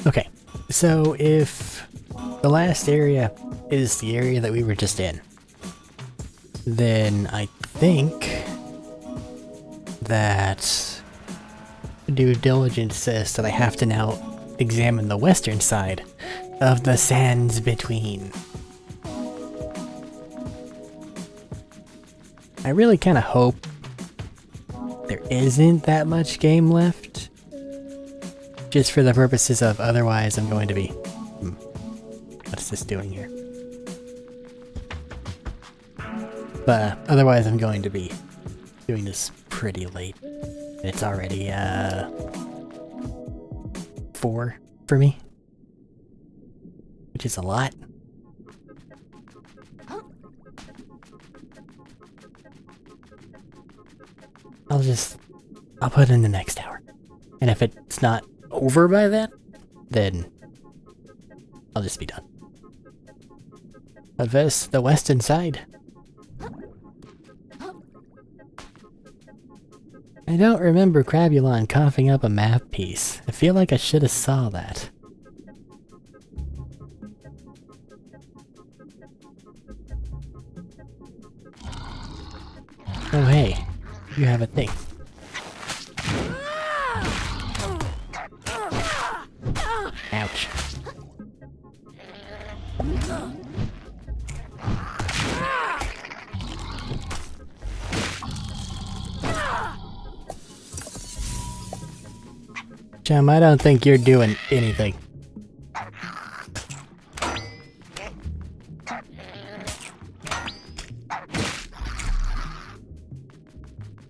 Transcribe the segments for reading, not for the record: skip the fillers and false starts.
Okay, so if the last area is the area that we were just in, then I think that due diligence says that I have to now examine the western side of the sands between. I really kind of hope there isn't that much game left, just for the purposes of otherwise I'm going to be... What's this doing here? But otherwise I'm going to be doing this pretty late. It's already 4 for me, which is a lot. I'll put in the next hour. And if it's not over by then, I'll just be done. But this, the western side. I don't remember Crabulon coughing up a map piece. I feel like I should have saw that. Oh hey, you have a thing. Ouch. Chum, I don't think you're doing anything.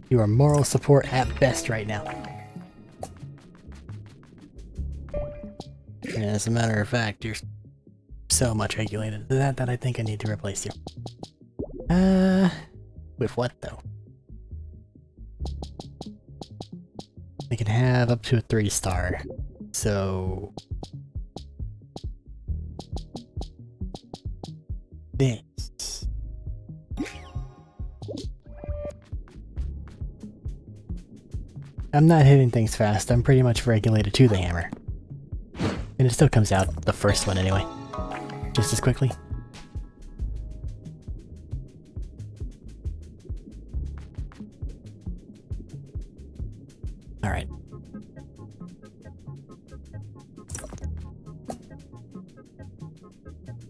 You are moral support at best right now. And as a matter of fact, you're so much regulated to that I think I need to replace you. With what though? I can have up to a 3-star, so... This. I'm not hitting things fast, I'm pretty much regulated to the hammer. And it still comes out, the first one anyway, just as quickly. Alright.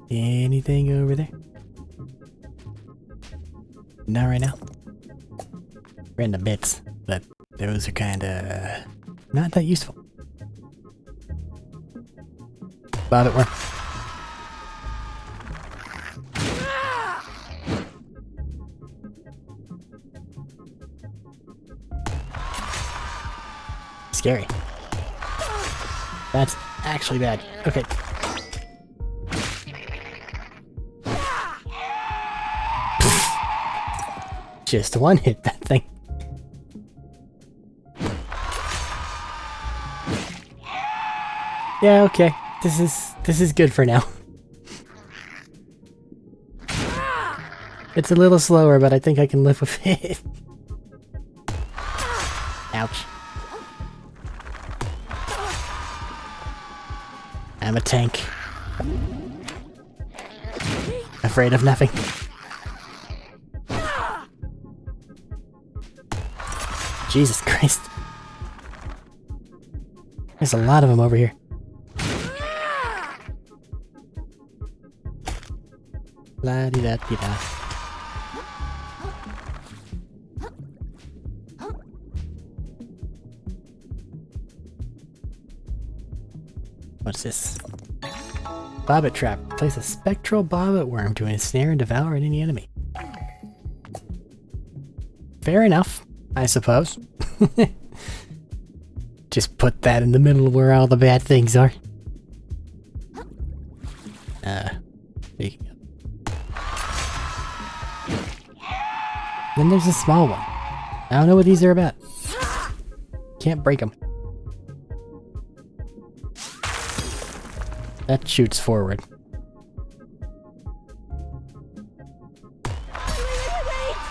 Anything over there? Not right now. Random bits, but those are kinda not that useful. Bob it worm. Scary. That's actually bad. Okay. Just one hit that thing. Yeah, okay. This is good for now. It's a little slower, but I think I can live with it. Ouch. I'm a tank. Afraid of nothing. Jesus Christ. There's a lot of them over here. La-di-da-di-da. What's this? Bobbit trap. Place a spectral bobbit worm to ensnare and devour any enemy. Fair enough, I suppose. Just put that in the middle where all the bad things are. Then there's a small one. I don't know what these are about. Can't break them. That shoots forward.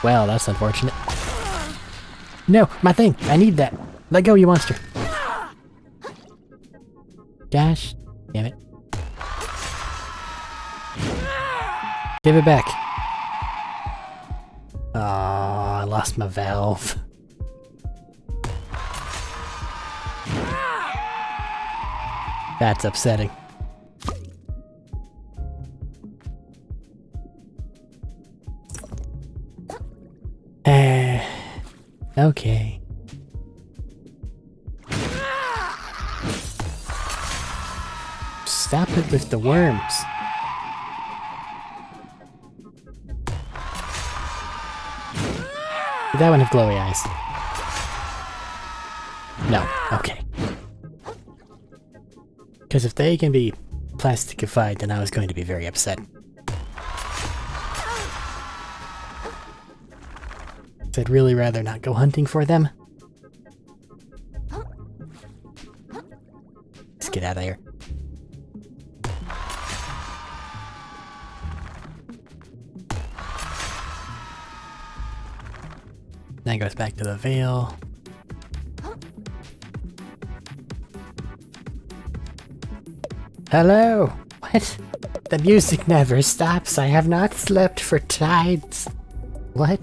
Well, that's unfortunate. No, my thing! I need that! Let go, you monster! Gosh Damn it. Give it back. Oh, I lost my valve. That's upsetting. Okay. Stop it with the worms. Did that one have glowy eyes? No. Okay. Because if they can be plasticified, then I was going to be very upset. I'd really rather not go hunting for them. Let's get out of here. Then goes back to the Vale. Hello! What? The music never stops. I have not slept for tides. What?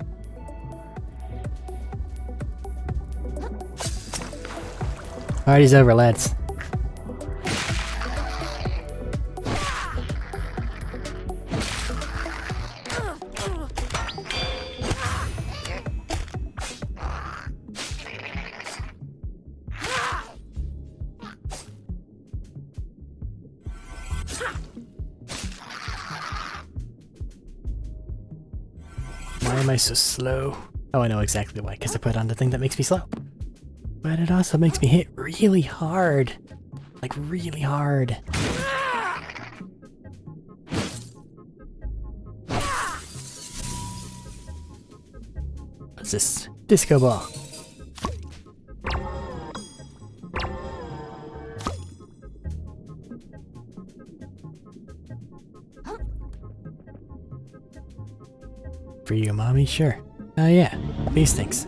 Party's over, lads. Why am I so slow? Oh, I know exactly why, because I put on the thing that makes me slow. But it also makes me hit really hard. Like, really hard. What's this? Disco ball. For you, mommy? Sure. Oh yeah, these things.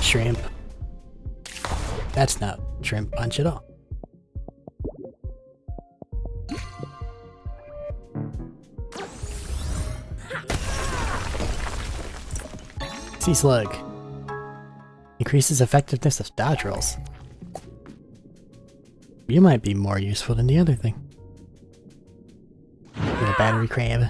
Shrimp. That's not shrimp punch at all. Sea slug. Increases effectiveness of dodge rolls. You might be more useful than the other thing. Little battery crab.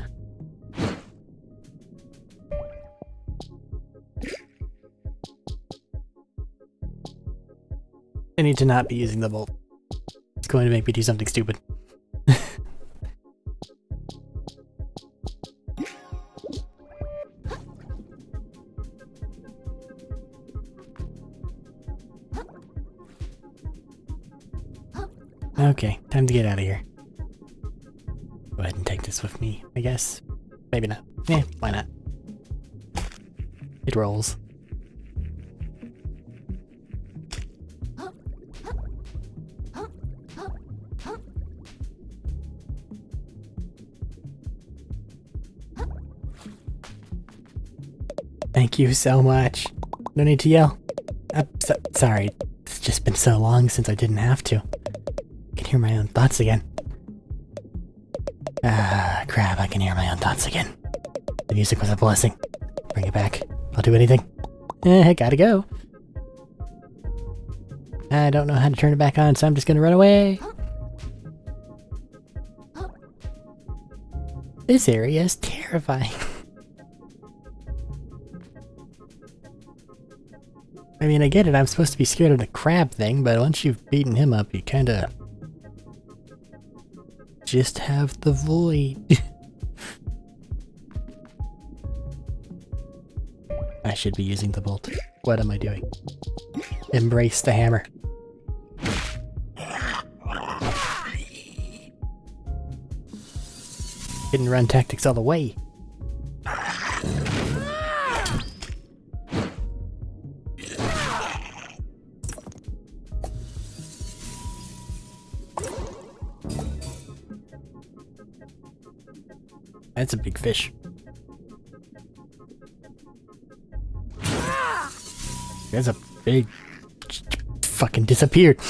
I need to not be using the bolt. It's going to make me do something stupid. Okay, time to get out of here. Go ahead and take this with me, I guess. Maybe not. Eh, why not? It rolls. Thank you so much. No need to yell. I'm sorry. It's just been so long since I didn't have to. I can hear my own thoughts again. Ah, crap, I can hear my own thoughts again. The music was a blessing. Bring it back. I'll do anything. I gotta go. I don't know how to turn it back on, so I'm just gonna run away. This area is terrifying. I mean, I get it, I'm supposed to be scared of the crab thing, but once you've beaten him up, you kinda just have the void. I should be using the bolt. What am I doing? Embrace the hammer. Hit and run tactics all the way. That's a big fish. That's a big... fucking disappeared.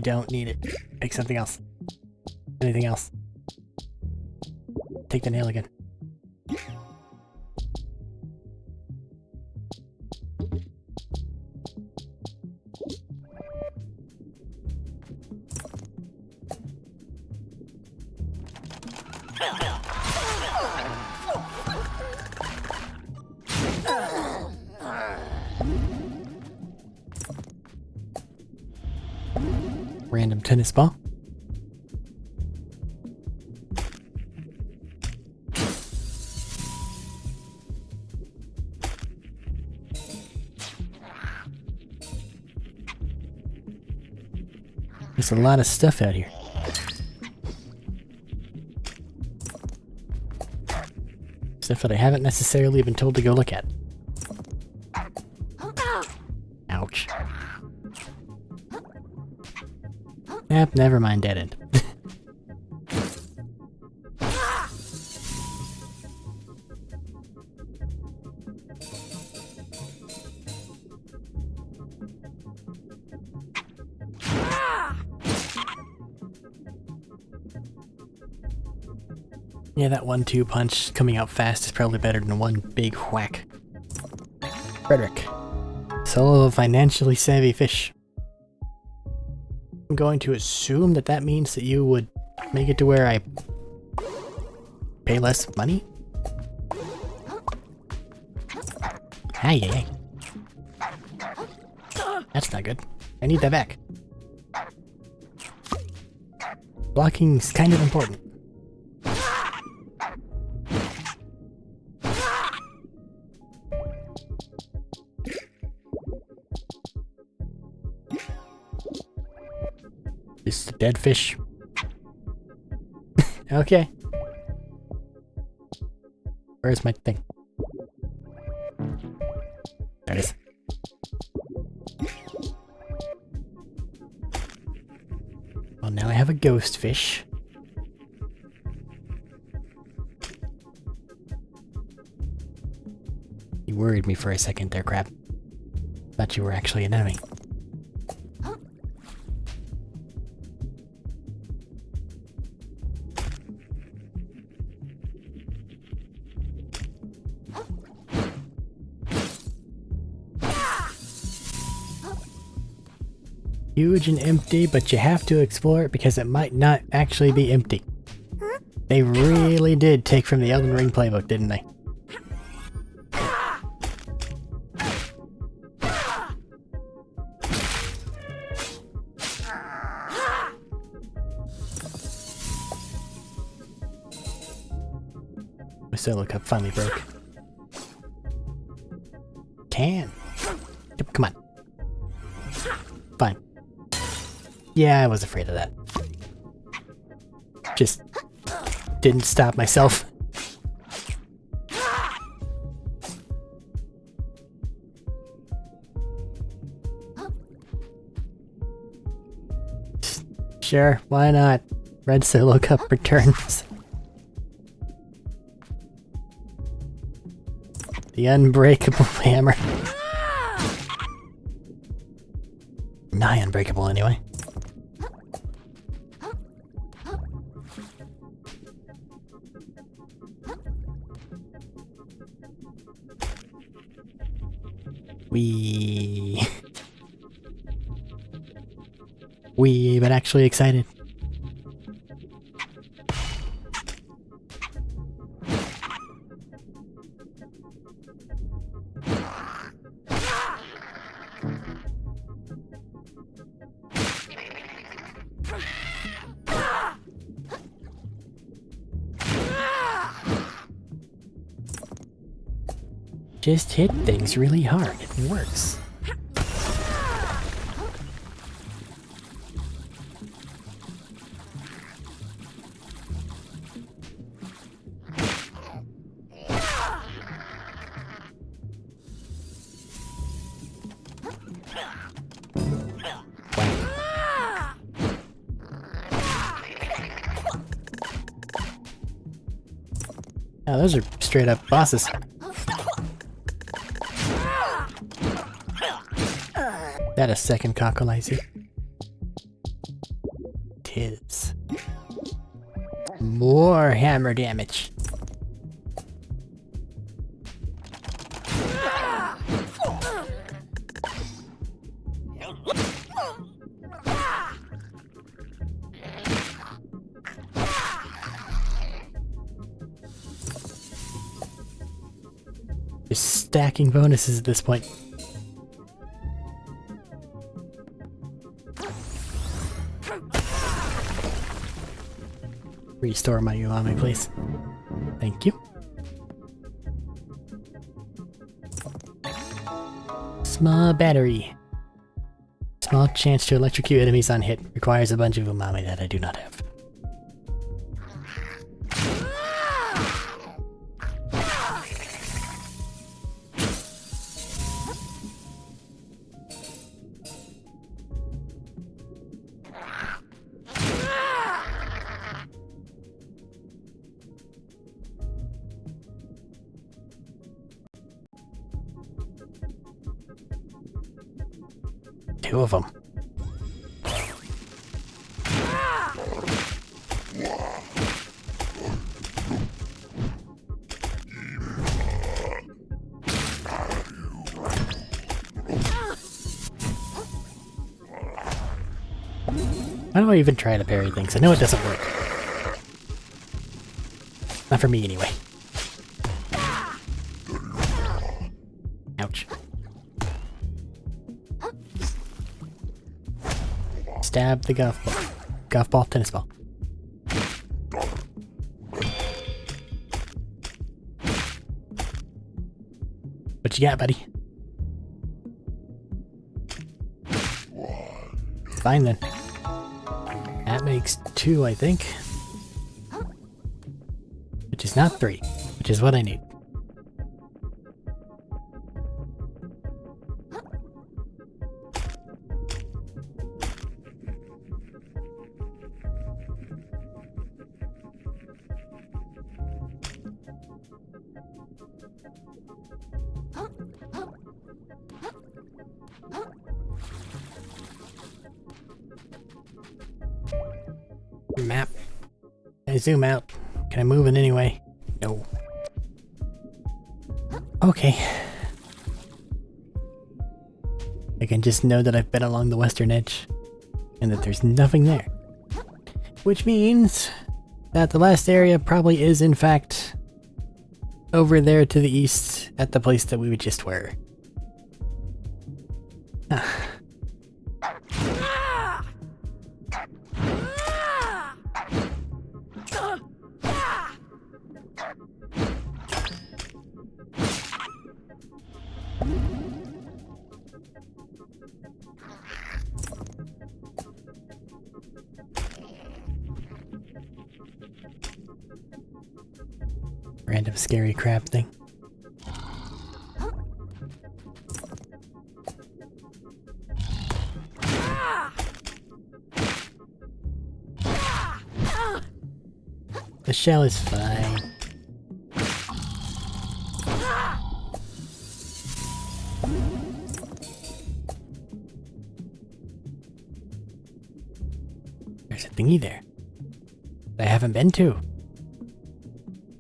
I don't need it. Take something else. Anything else. Take the nail again. Random tennis ball. There's a lot of stuff out here. Stuff that I haven't necessarily been told to go look at. Ouch. Yep, never mind, dead end. Yeah, that 1-2 punch coming out fast is probably better than one big whack. Frederick. Soul of a financially savvy fish. I'm going to assume that that means that you would make it to where I pay less money? Hey. That's not good. I need that back. Blocking's kind of important. This is a dead fish. Okay. Where's my thing? There it is. Well, now I have a ghost fish. You worried me for a second there, crab. Thought you were actually an enemy. Huge and empty, but you have to explore it because it might not actually be empty. They really did take from the Elden Ring playbook, didn't they? My solo cup finally broke. Can. Come on. Fine. Yeah, I was afraid of that. Just didn't stop myself. Sure, why not? Red solo cup returns. The unbreakable hammer. Nigh unbreakable anyway. Wee, but actually excited. Just hit things really hard. It works. Oh, those are straight up bosses. That a second cockle I see. it is. More hammer damage. Just stacking bonuses at this point. Restore my umami, please. Thank you. Small battery. Small chance to electrocute enemies on hit. Requires a bunch of umami that I do not have. Two of them. Why do I even try to parry things? I know it doesn't work. Not for me, anyway. Ouch. Stab the golf ball. Golf ball, tennis ball. What you got, buddy? Fine then. That makes 2, I think. Which is not 3, which is what I need. Map. Can I zoom out? Can I move in any way? No. Okay. I can just know that I've been along the western edge and that there's nothing there. Which means that the last area probably is in fact over there to the east at the place that we just were. Random scary crab thing. The shell is fine. There's a thingy there that I haven't been to.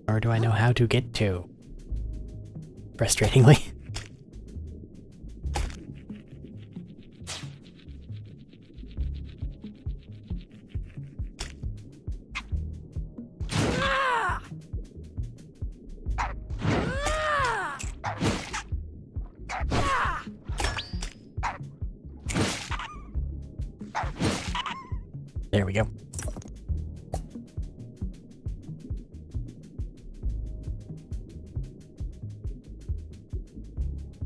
Or do I know how to get to? Frustratingly. There we go.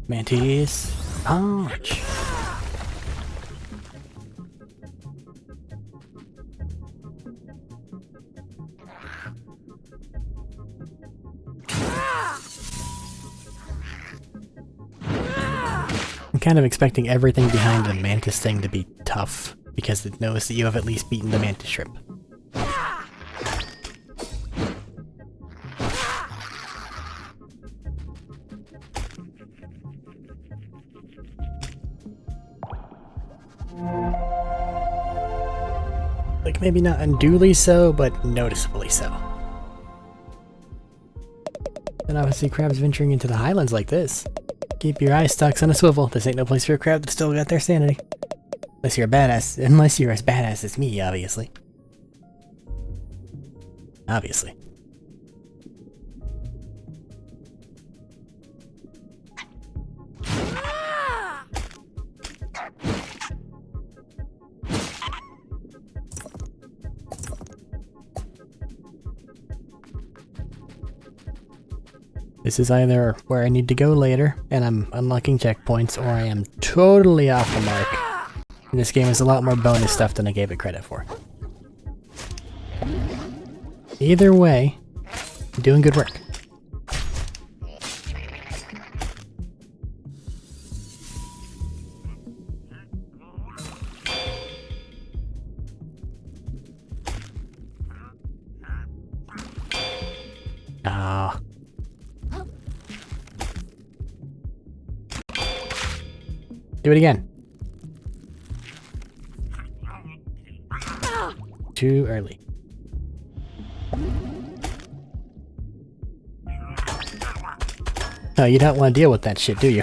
Mantis, punch! I'm kind of expecting everything behind the mantis thing to be tough, because it knows that you have at least beaten the mantis shrimp. Like, maybe not unduly so, but noticeably so. And obviously crabs venturing into the highlands like this. Keep your eye stalks on a swivel. This ain't no place for a crab that's still got their sanity. Unless you're a badass. Unless you're as badass as me, obviously. Obviously. This is either where I need to go later, and I'm unlocking checkpoints, or I am totally off the mark. And this game has a lot more bonus stuff than I gave it credit for. Either way, I'm doing good work. Ah. Do it again. Too early. No, you don't want to deal with that shit, do you?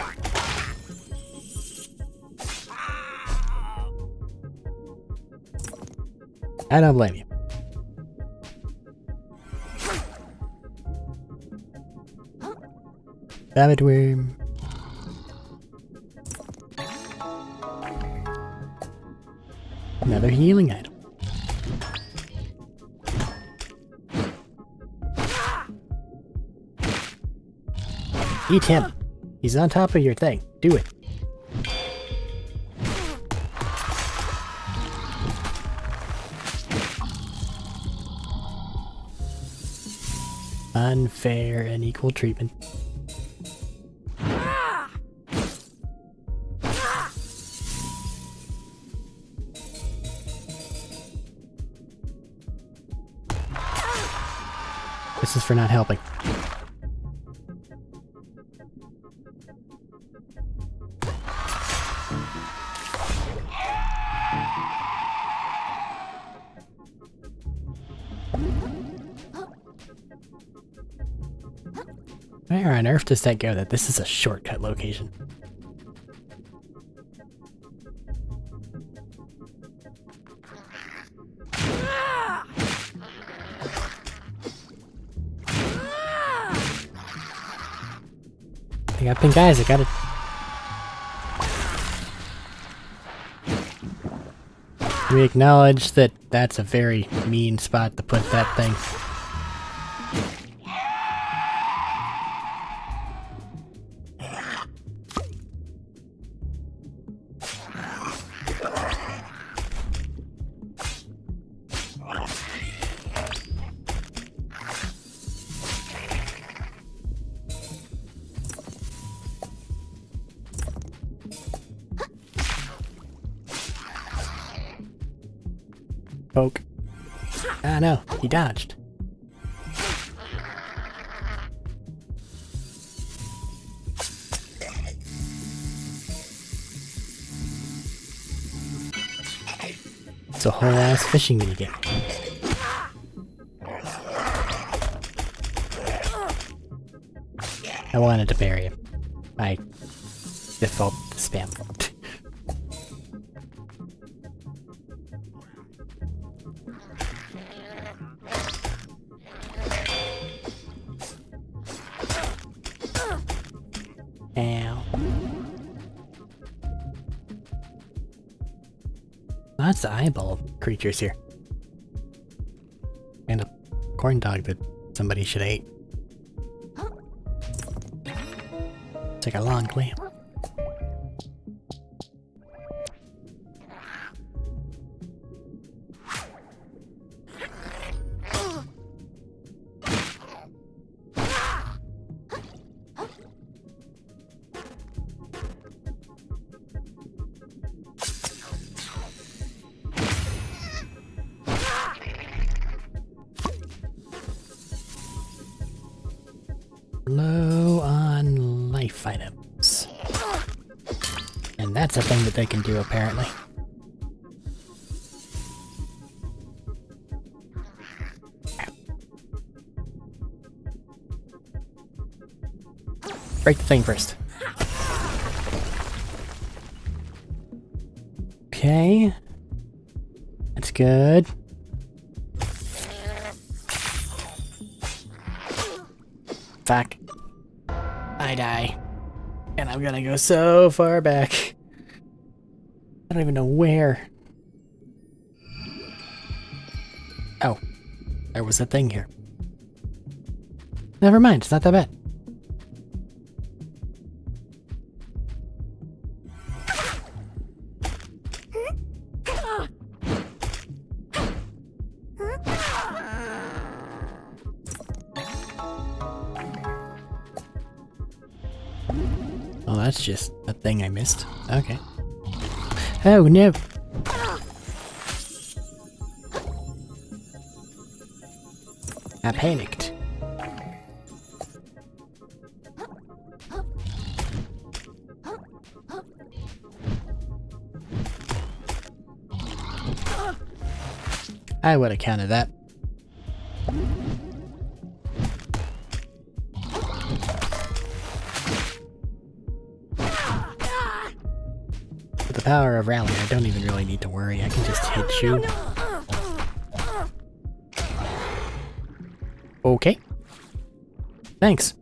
I don't blame you. Rabbit worm. Another healing item. Eat him. He's on top of your thing. Do it. Unfair and equal treatment. This is for not helping. Where on earth does that go that this is a shortcut location? I got pink eyes, I got it. We acknowledge that that's a very mean spot to put that thing. Poke. Ah, no, he dodged. It's a whole ass fishing minigame. I wanted to bury him. I default to spam. Ow. Lots of eyeball creatures here. And a corn dog that somebody should have ate. It's like a long clamp. Low on life items. And that's a thing that they can do, apparently. Break the thing first. Okay. That's good. Fuck. I die. And I'm gonna go so far back. I don't even know where. Oh. There was a thing here. Never mind, it's not that bad. Oh, that's just a thing I missed. Okay. Oh no! I panicked. I would have counted that. With the power of rally, I don't even really need to worry. I can just hit you. Okay. Thanks.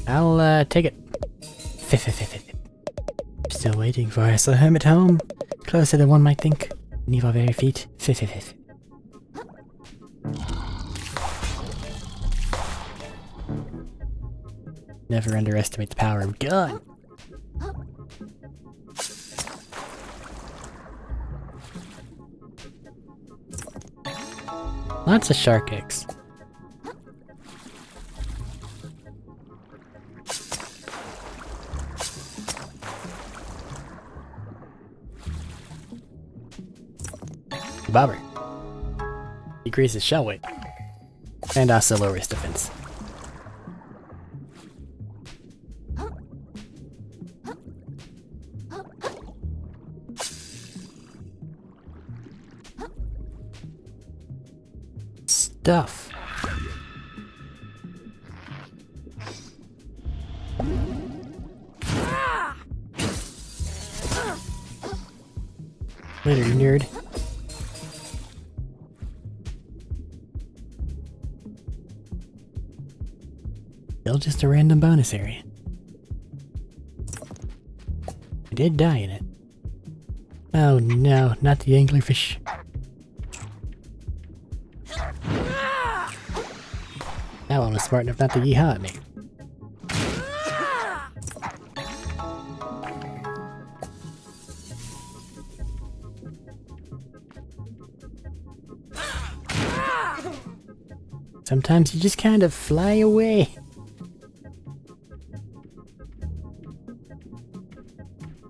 I'll take it. Still waiting for us. A hermit home. Closer than one might think. Beneath our very feet. Never underestimate the power of gun. Lots of shark eggs. Bobber. Decreases shell weight. And also lowers defense. Stuff. Later, nerd. Still just a random bonus area. I did die in it. Oh no, not the anglerfish. That one was smart enough not to yeehaw at me. Sometimes you just kind of fly away.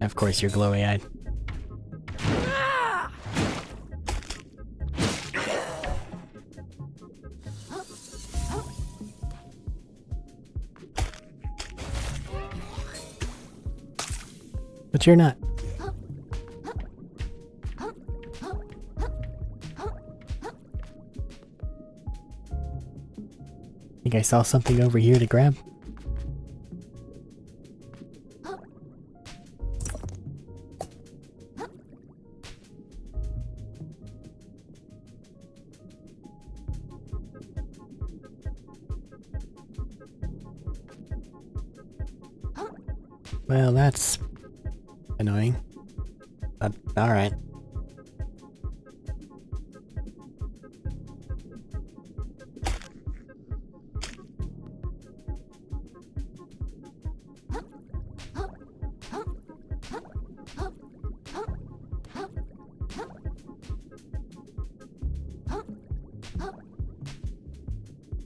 Of course you're glowy-eyed. But you're not. Think I saw something over here to grab? Well, that's annoying. But alright.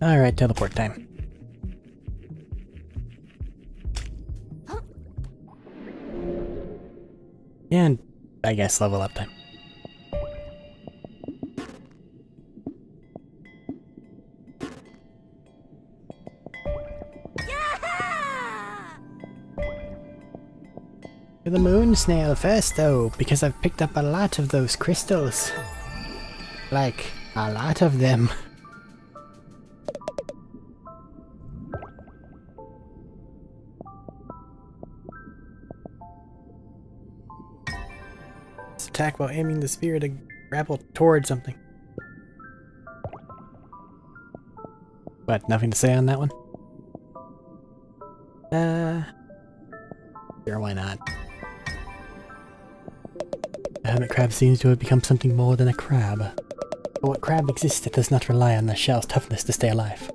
Alright, teleport time. And I guess level up time. To the moon snail first though, because I've picked up a lot of those crystals. Like, a lot of them. attack while aiming the spear to grapple towards something. But nothing to say on that one? Sure, why not? The hermit crab seems to have become something more than a crab. But what crab exists that does not rely on the shell's toughness to stay alive?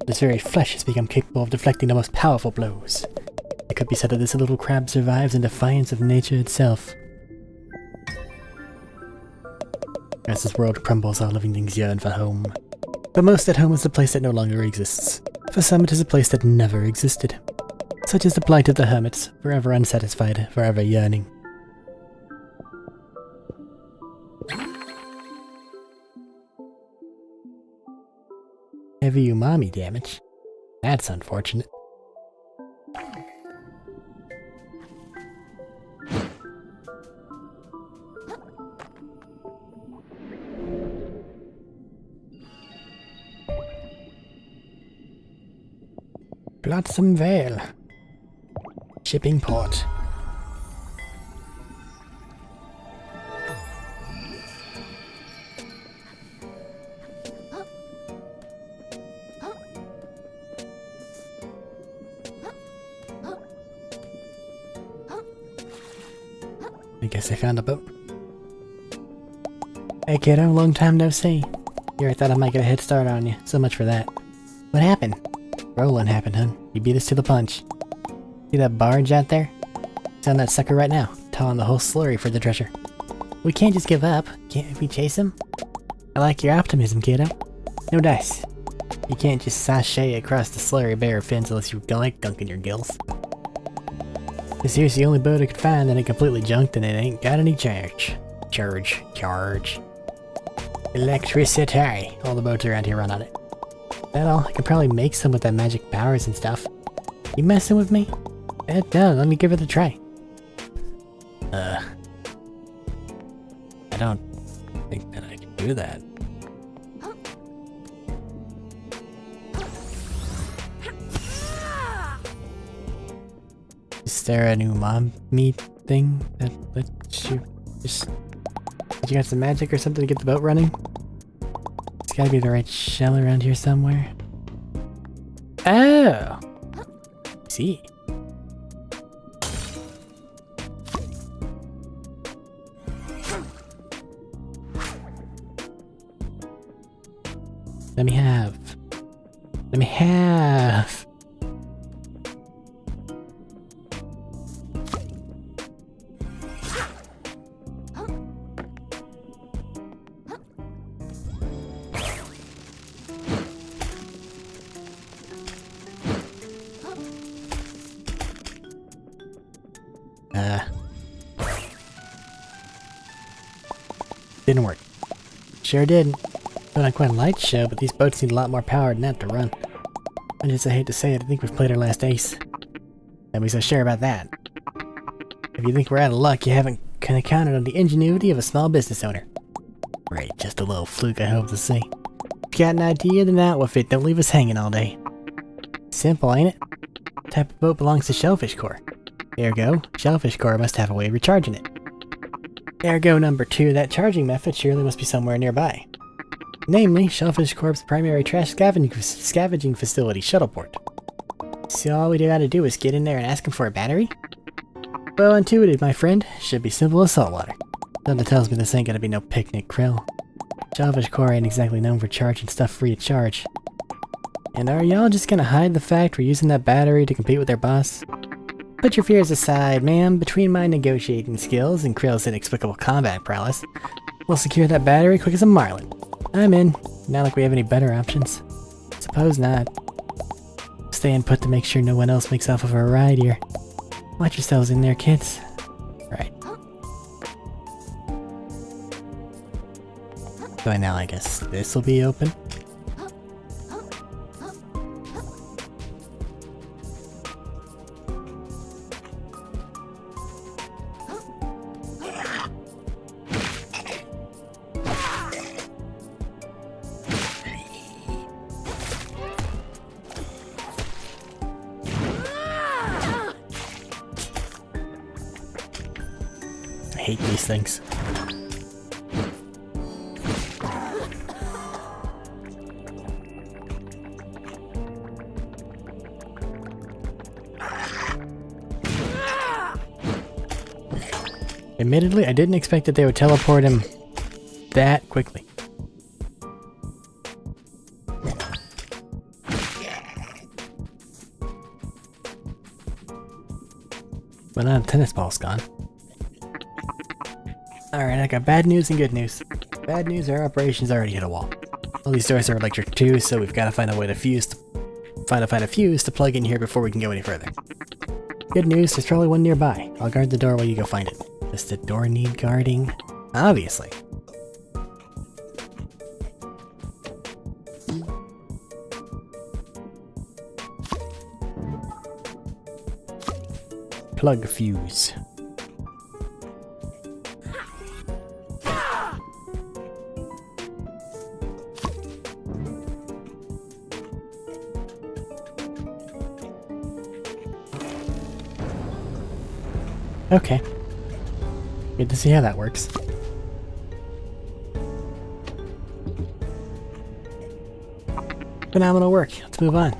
Its very flesh has become capable of deflecting the most powerful blows. It could be said that this little crab survives in defiance of nature itself. As this world crumbles, all living things yearn for home. But most at home is a place that no longer exists. For some it is a place that never existed. Such is the plight of the hermits, forever unsatisfied, forever yearning. Heavy umami damage? That's unfortunate. Blotsam Vale. Shipping port. I guess I found a boat. Hey kiddo, long time no see. Here, I thought I might get a head start on you. So much for that. What happened? Rolling happened, hun. You beat us to the punch. See that barge out there? It's on that sucker right now, towing the whole slurry for the treasure. We can't just give up. Can't we chase him? I like your optimism, kiddo. No dice. You can't just sashay across the slurry bare fins unless you like dunking your gills. This here's the only boat I could find that ain't completely junked and it ain't got any charge. Charge. Electricity. All the boats around here run on it. That all? I could probably make some with that magic powers and stuff. You messing with me? No, let me give it a try. I don't think that I can do that. Is there an umami thing that lets you just... Did you got some magic or something to get the boat running? It's gotta be the right shell around here somewhere. Oh! See. Let me have. Didn't work. Sure did. Put on quite a light show, but these boats need a lot more power than that to run. I hate to say it, I think we've played our last ace. Don't be so sure about that. If you think we're out of luck, you haven't counted on the ingenuity of a small business owner. Right, just a little fluke, I hope to say. If you got an idea, then out with it. Don't leave us hanging all day. Simple, ain't it? What type of boat belongs to Shellfish Core? Ergo, Shellfish Core must have a way of recharging it. Ergo number 2, that charging method surely must be somewhere nearby. Namely, Shellfish Corp's primary trash scavenging facility, Shuttleport. So all we gotta do is get in there and ask him for a battery? Well intuited, my friend. Should be simple as saltwater. Something tells me this ain't gonna be no picnic krill. Shellfish Core ain't exactly known for charging stuff free of charge. And are y'all just gonna hide the fact we're using that battery to compete with their boss? Put your fears aside, ma'am. Between my negotiating skills and Krill's inexplicable combat prowess, we'll secure that battery quick as a marlin. I'm in. Not like we have any better options. Suppose not. Staying put to make sure no one else makes off of our ride here. Watch yourselves in there, kids. Right. So now I guess this will be open. I hate these things. Admittedly, I didn't expect that they would teleport him that quickly. But now the tennis ball's gone. Alright, I got bad news and good news. Bad news, our operations already hit a wall. All these doors are electric too, so we've got to find a way to find a fuse to plug in here before we can go any further. Good news, there's probably one nearby. I'll guard the door while you go find it. Does the door need guarding? Obviously. Plug fuse. Okay. Good to see how that works. Phenomenal work. Let's move on.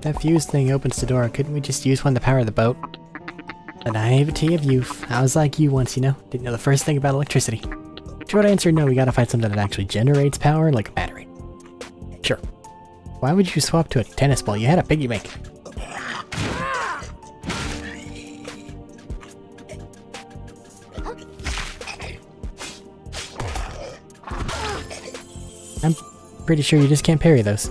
That fuse thing opens the door. Couldn't we just use one to power the boat? The naivety of youth. I was like you once, you know? Didn't know the first thing about electricity. Short answer, no, we gotta find something that actually generates power, like a battery. Sure. Why would you swap to a tennis ball? You had a piggy bank. I'm pretty sure you just can't parry those.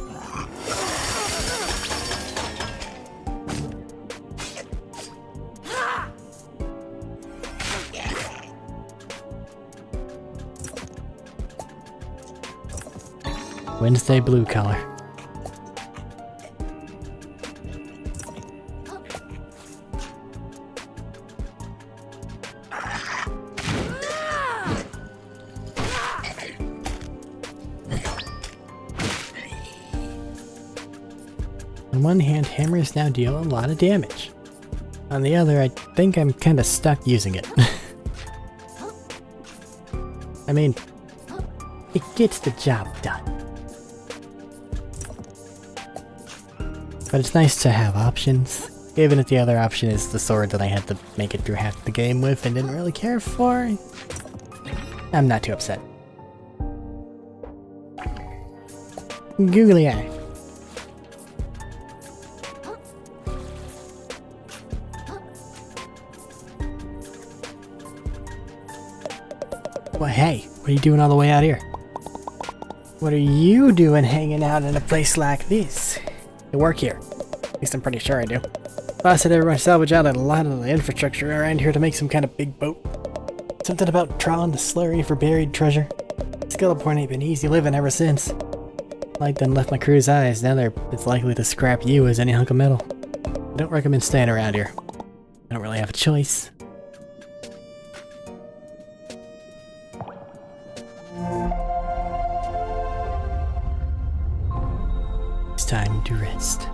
Wednesday blue color. On one hand, hammers now deal a lot of damage. On the other, I think I'm kinda stuck using it. I mean, it gets the job done. But it's nice to have options, even if the other option is the sword that I had to make it through half the game with and didn't really care for. I'm not too upset. Googly eye. Well, hey, what are you doing all the way out here? What are you doing hanging out in a place like this? I work here. At least I'm pretty sure I do. Boss said everyone salvage out a lot of the infrastructure around here to make some kind of big boat. Something about trawling the slurry for buried treasure. Skeleport ain't been easy living ever since. Light done left my crew's eyes, now they're as likely to scrap you as any hunk of metal. I don't recommend staying around here. I don't really have a choice. It's time to rest.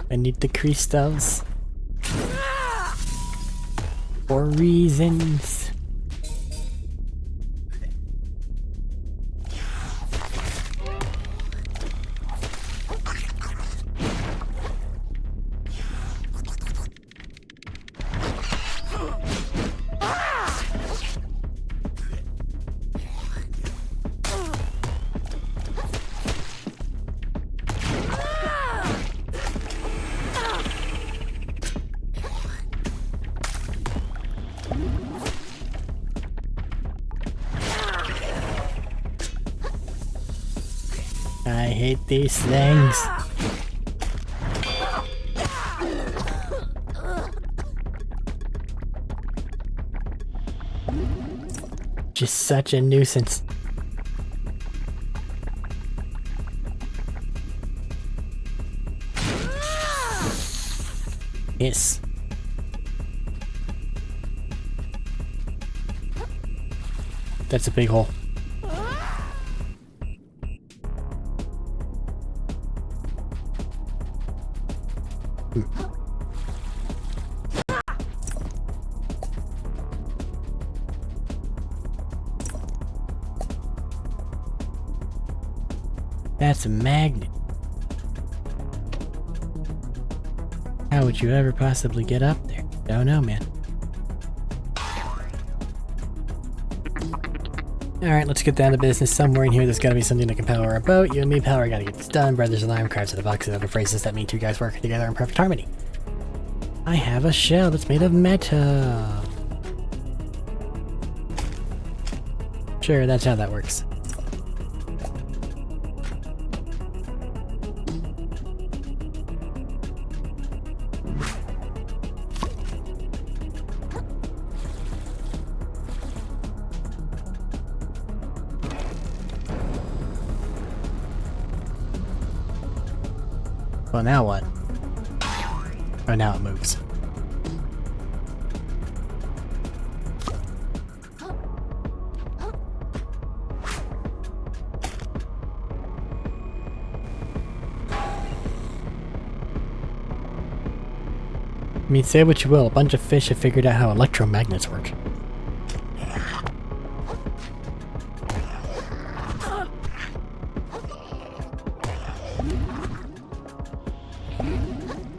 I need the crystals. For reasons. I hate these things. Just such a nuisance. Yes. that's a big hole. That's a magnet. How would you ever possibly get up there? Don't know, man. Alright, let's get down to business. Somewhere in here there's gotta be something that can power a boat. You and me power, gotta get this done. Brothers alarm, cards in the box, and other phrases that mean two guys working together in perfect harmony. I have a shell that's made of metal. Sure, that's how that works. Well, now what? Oh, now it moves. I mean, say what you will, a bunch of fish have figured out how electromagnets work.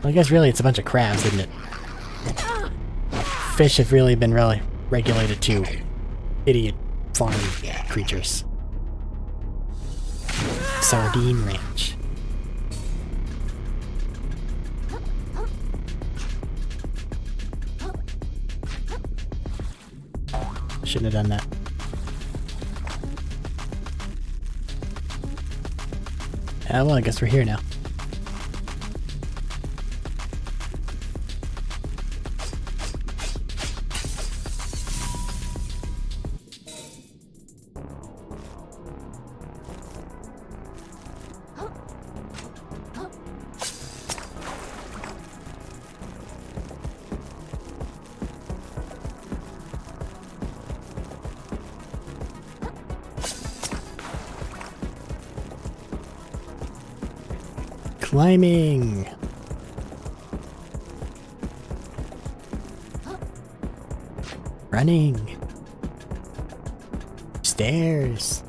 Well, I guess really it's a bunch of crabs, isn't it? Fish have really been regulated to idiot farm creatures. Sardine Ranch. Shouldn't have done that. Well, I guess we're here now. Climbing! Running! Stairs!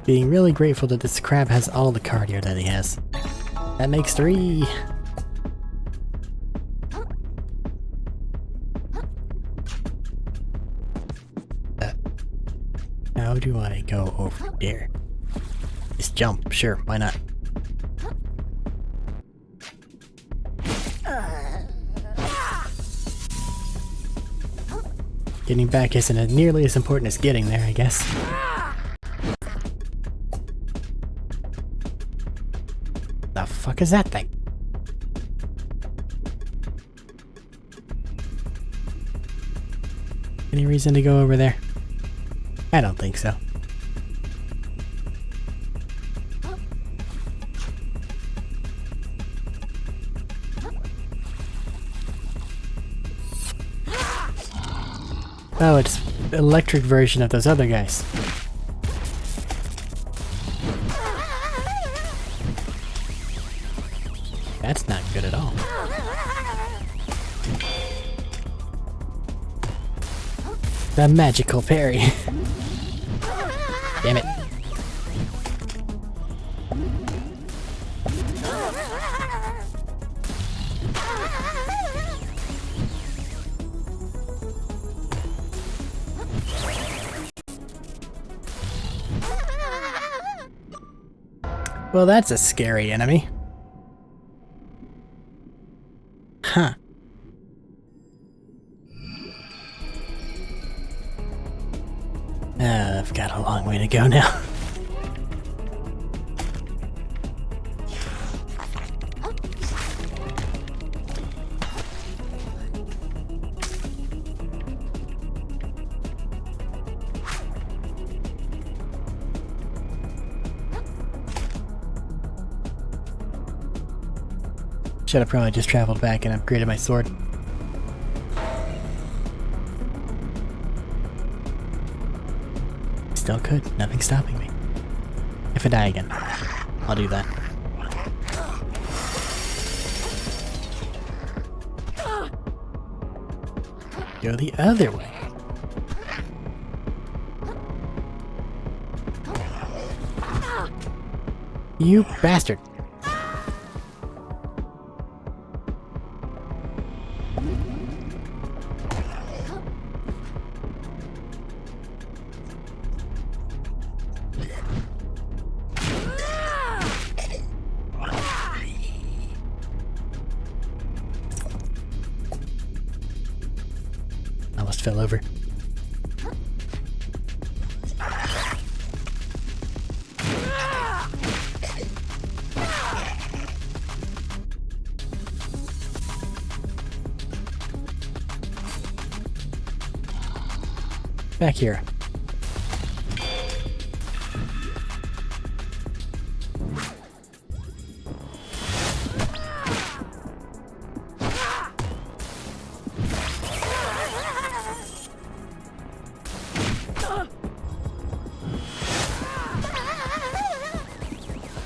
Being really grateful that this crab has all the cardio that he has. That makes 3! How do I go over there? Just jump, sure, why not? Getting back isn't nearly as important as getting there, I guess. The fuck is that thing? Any reason to go over there? I don't think so. Oh, it's the electric version of those other guys. That's not good at all. The magical parry. Damn it. Well, that's a scary enemy. Huh. I've got a long way to go now. Should have probably just traveled back and upgraded my sword. still could. Nothing's stopping me. If I die again, I'll do that. Go the other way. You bastard. Almost fell over. Back here.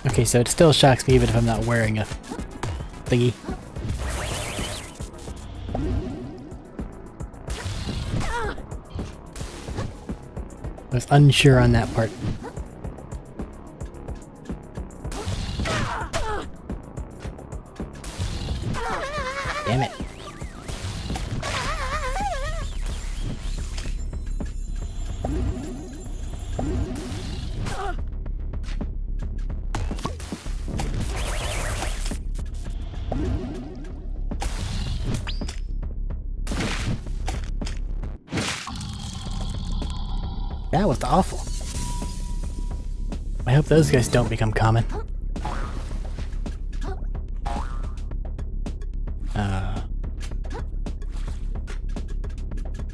Okay, so it still shocks me even if I'm not wearing a thingy. I was unsure on that part. Damn it. That was awful. I hope those guys don't become common.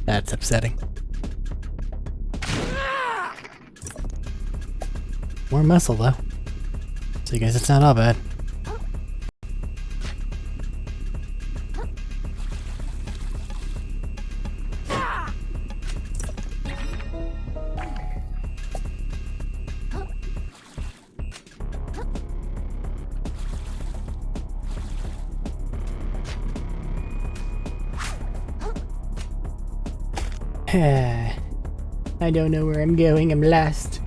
That's upsetting. More muscle though. So I guess it's not all bad. I don't know where I'm going, I'm lost.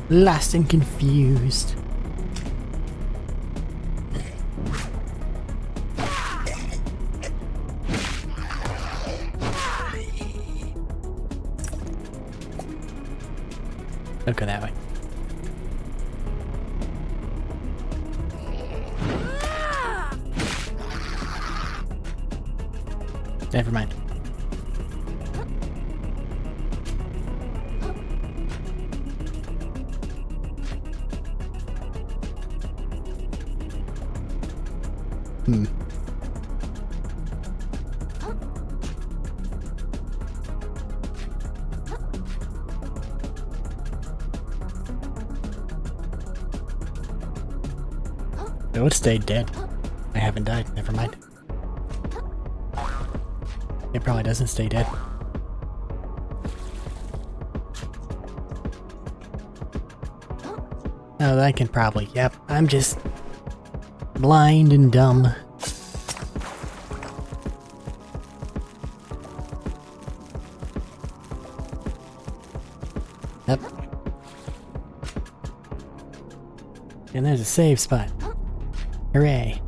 Lost and confused. Don't go that way. Never mind. Oh, it stayed dead. I haven't died. Never mind. It probably doesn't stay dead. Oh, I can probably. Yep, I'm just blind and dumb. Yep. And there's a save spot. Hooray.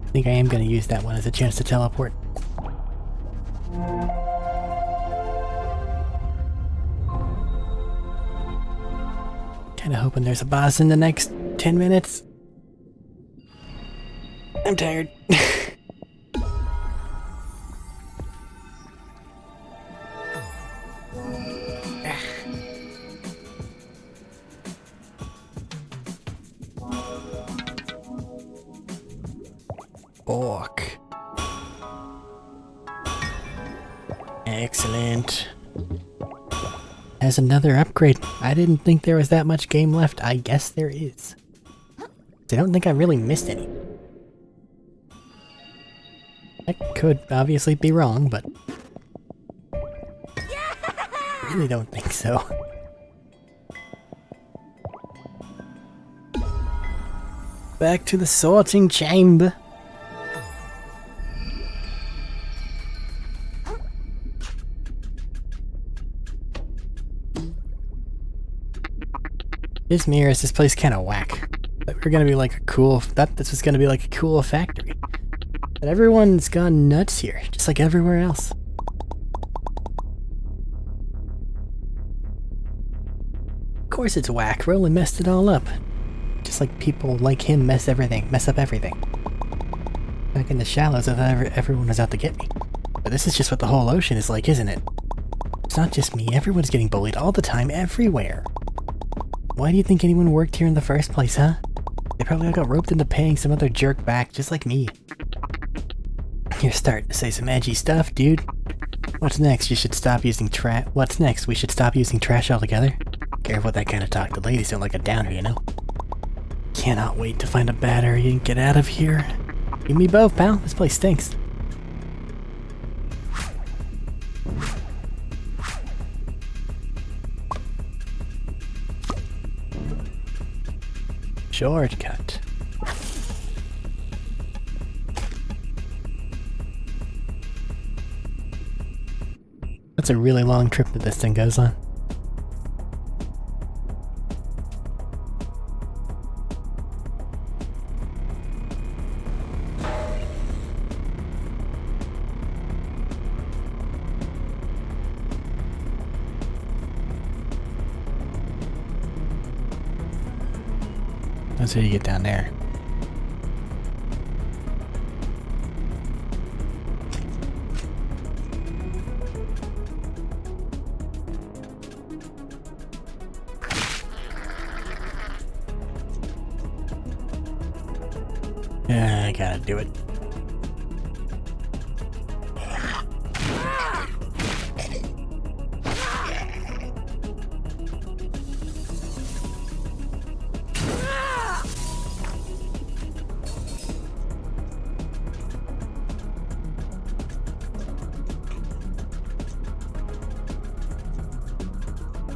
I think I am going to use that one as a chance to teleport. Kinda hoping there's a boss in the next 10 minutes. I'm tired. Orc. Excellent. Has another upgrade. I didn't think there was that much game left. I guess there is. I don't think I really missed any. could obviously be wrong, but I really don't think so. Back to the sorting chamber. This mirrors this place kind of whack. That we're gonna be like a cool. This was gonna be like a cool factory. But everyone's gone nuts here, just like everywhere else. Of course it's whack. Roland messed it all up. Just like people like him mess up everything. Back in the shallows, I thought everyone was out to get me. But this is just what the whole ocean is like, isn't it? It's not just me. Everyone's getting bullied all the time, everywhere. Why do you think anyone worked here in the first place, huh? They probably all got roped into paying some other jerk back, just like me. You're starting to say some edgy stuff, dude. What's next? We should stop using trash altogether? Careful with that kind of talk. The ladies don't like a downer, you know? Cannot wait to find a battery and get out of here. You and me both, pal. This place stinks. Shortcut. That's a really long trip that this thing goes on. That's how you get down there. Yeah, I gotta do it.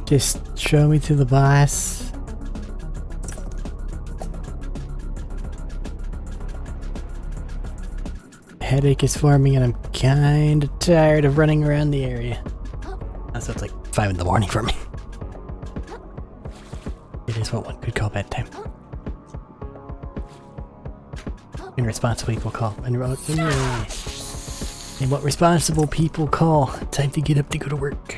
Just show me to the boss. Headache is forming and I'm kinda tired of running around the area. So it's like 5 in the morning for me. It is what one could call bedtime. Irresponsible people call. And what responsible people call. Time to get up to go to work.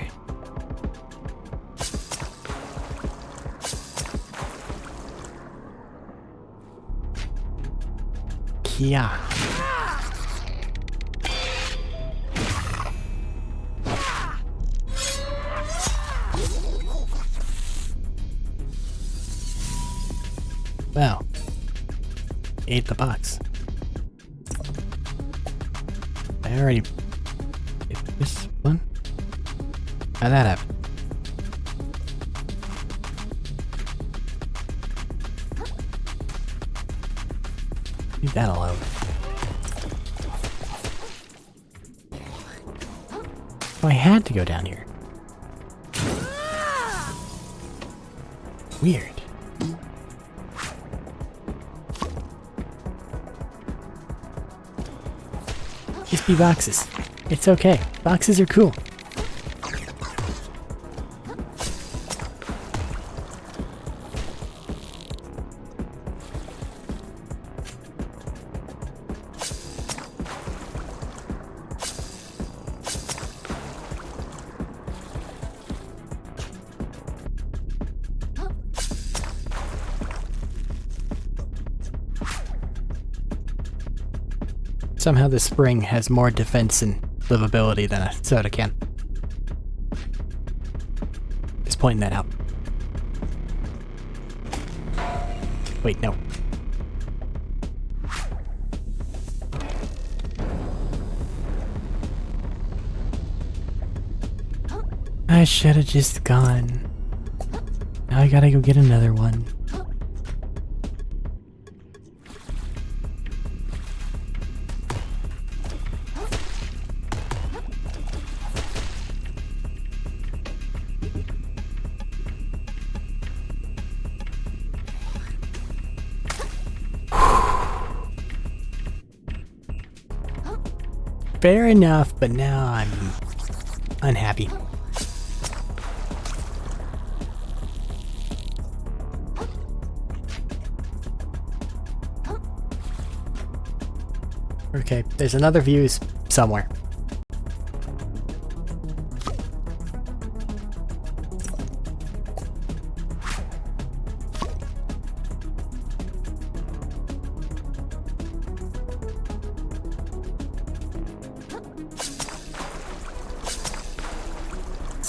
Yeah. Wow. Ate the box. I already ate this one? How'd that happen? Leave that alone. Oh, I had to go down here. Weird. Just be boxes. It's okay. Boxes are cool. Somehow this spring has more defense and livability than a soda can. Just pointing that out. Wait, no. I should have just gone. Now I gotta go get another one. fair enough, but now I'm unhappy. Okay, there's another view somewhere.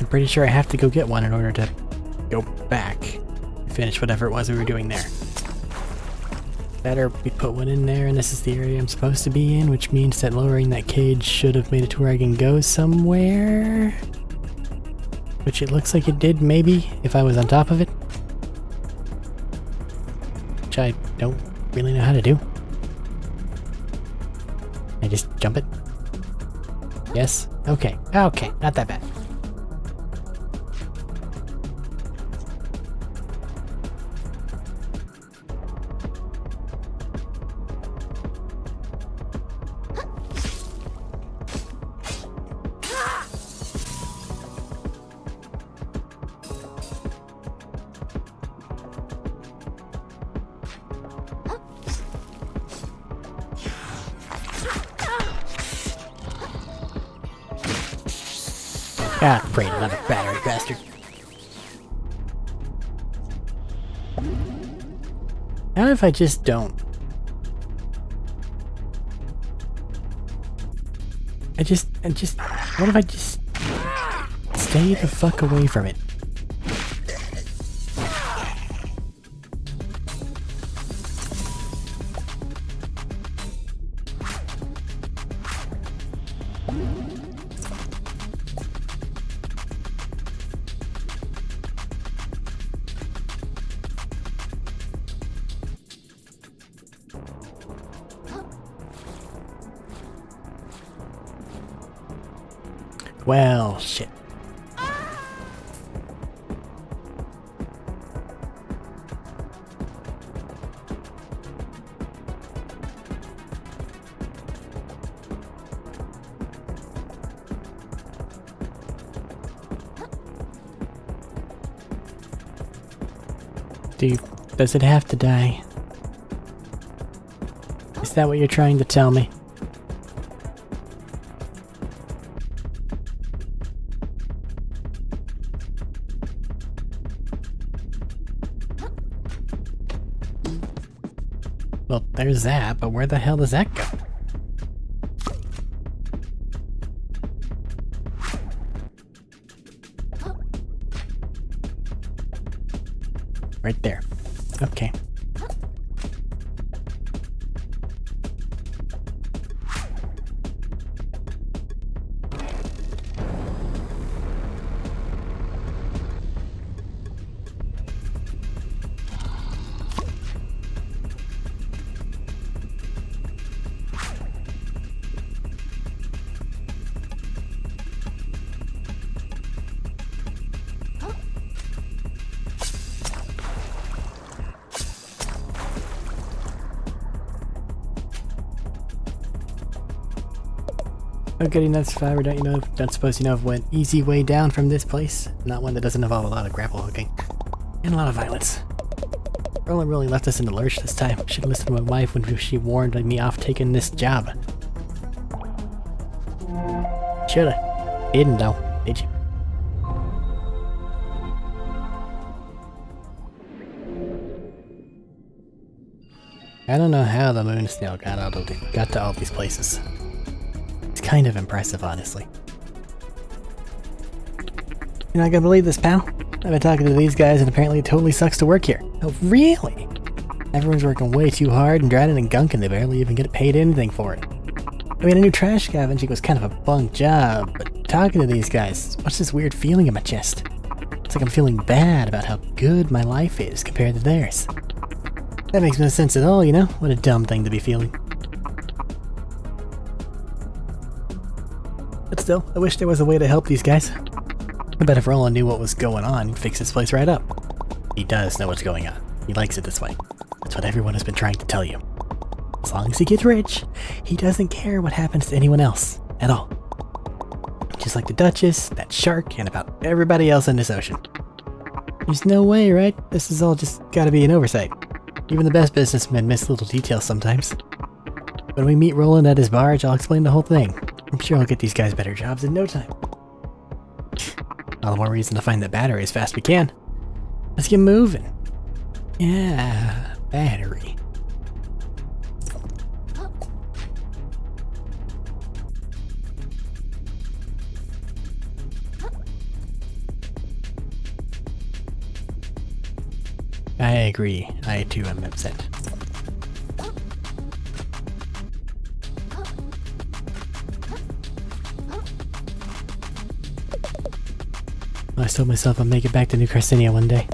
I'm pretty sure I have to go get one in order to go back and finish whatever it was we were doing there. Better we put one in there, and this is the area I'm supposed to be in, which means that lowering that cage should have made it to where I can go somewhere. Which it looks like it did, maybe, if I was on top of it. Which I don't really know how to do. I just jump it? Yes? Okay. Okay, not that bad. Ah, great, another battery bastard. How if I just don't? What if I just stay the fuck away from it? Well, shit. Does it have to die? Is that what you're trying to tell me? Well, there's that, but where the hell does that go? Right there. Okay. Oh goody nuts, Fiber, don't suppose you know of one easy way down from this place? Not one that doesn't involve a lot of grapple hooking. And a lot of violence. Roland really left us in the lurch this time. Should've listened to my wife when she warned me off taking this job. Shoulda. Didn't though, did you? I don't know how the moon snail got to all these places. It's kind of impressive, honestly. You're not gonna believe this, pal. I've been talking to these guys and apparently it totally sucks to work here. Oh, really? Everyone's working way too hard and drowning in gunk and they barely even get paid anything for it. I mean, a new trash scavenging was kind of a bunk job, but talking to these guys, what's this weird feeling in my chest? It's like I'm feeling bad about how good my life is compared to theirs. That makes no sense at all, you know? What a dumb thing to be feeling. But still, I wish there was a way to help these guys. I bet if Roland knew what was going on, he'd fix this place right up. He does know what's going on. He likes it this way. That's what everyone has been trying to tell you. As long as he gets rich, he doesn't care what happens to anyone else. at all. Just like the Duchess, that shark, and about everybody else in this ocean. There's no way, right? This is all just gotta be an oversight. Even the best businessmen miss little details sometimes. When we meet Roland at his barge, I'll explain the whole thing. I'm sure I'll get these guys better jobs in no time. All the more reason to find that battery as fast as we can. Let's get moving. Yeah, battery. I agree. I too am upset. I told myself I'd make it back to New Carcinia one day.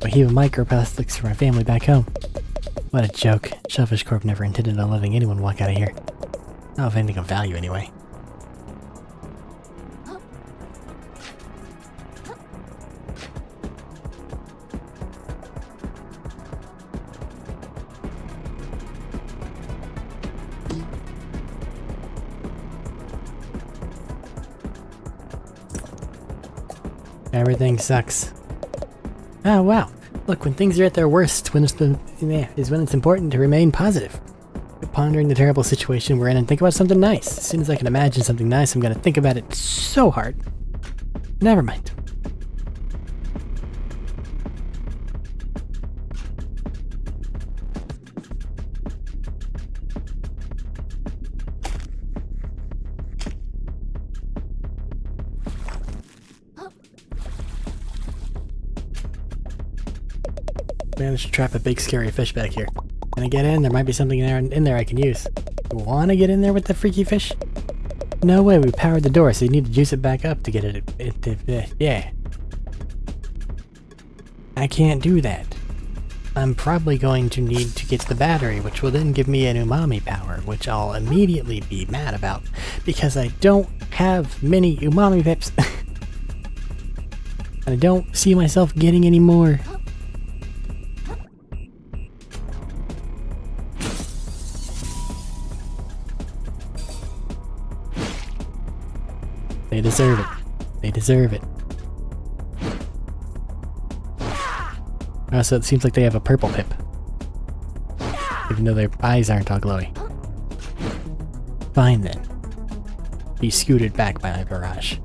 A heap of microplastics for my family back home. What a joke. Shellfish Corp never intended on letting anyone walk out of here. Not of anything of value anyway. Everything sucks. Oh wow, look, when things are at their worst, is when it's important to remain positive. Pondering the terrible situation we're in and think about something nice. As soon as I can imagine something nice, I'm gonna think about it so hard. Never mind. Managed to trap a big scary fish back here. Can I get in? There might be something in there I can use. You wanna get in there with the freaky fish? No way, we powered the door, so you need to juice it back up to get it. Yeah. I can't do that. I'm probably going to need to get the battery, which will then give me an umami power, which I'll immediately be mad about, because I don't have many umami pips. And I don't see myself getting any more. They deserve it. They deserve it. Oh, so it seems like they have a purple pip. Even though their eyes aren't all glowy. Fine then. Be scooted back by my barrage.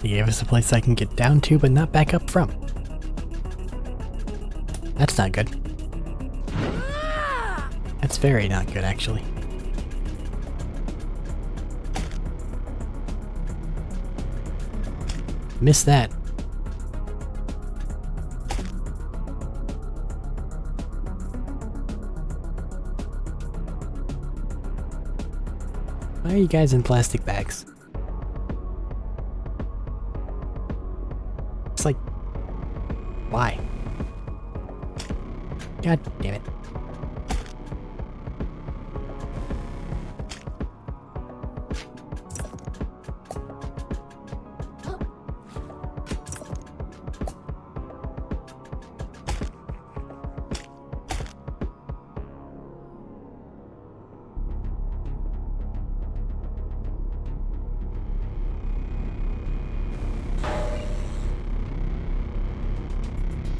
He gave us a place I can get down to, but not back up from. That's not good. That's very not good, actually. Missed that. Why are you guys in plastic bags? It's like, why? God damn it.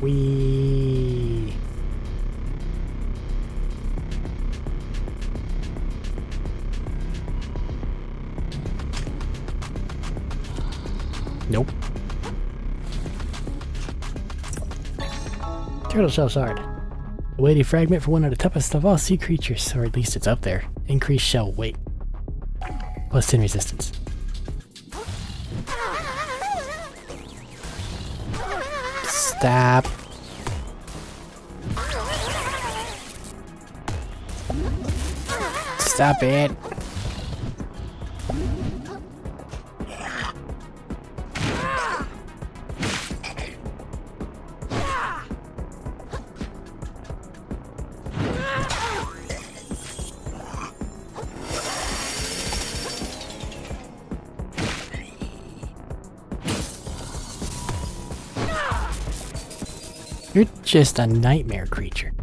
Wee. Nope. Turtle shell shard. A weighty fragment for one of the toughest of all sea creatures, or at least it's up there. Increased shell weight. Plus 10 resistance. Stop. Stop it. You're just a nightmare creature.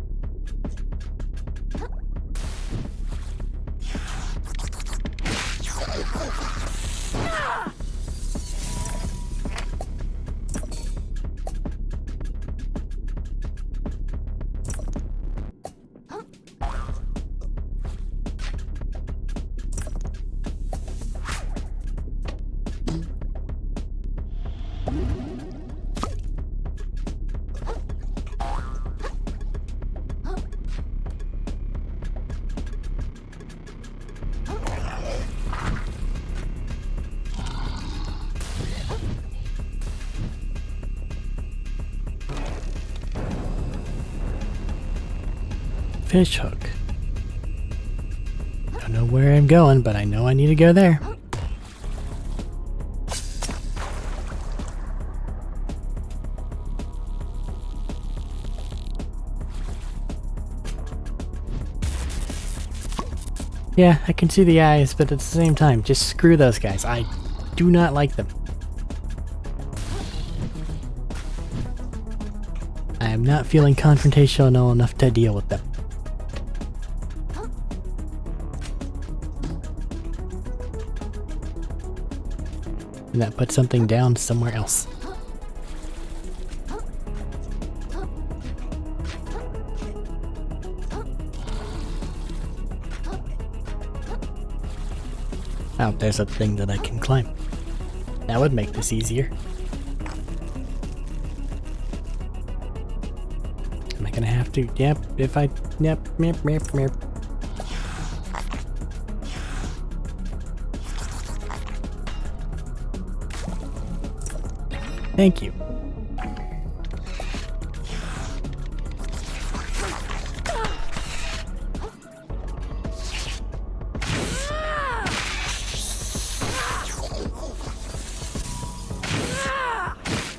Fish hook. Don't know where I'm going, but I know I need to go there. Yeah, I can see the eyes, but at the same time, just screw those guys. I do not like them. I am not feeling confrontational enough to deal with them. And that puts something down somewhere else. Oh, there's a thing that I can climb. That would make this easier. Am I gonna have to? Yep, if I... Yep. Thank you.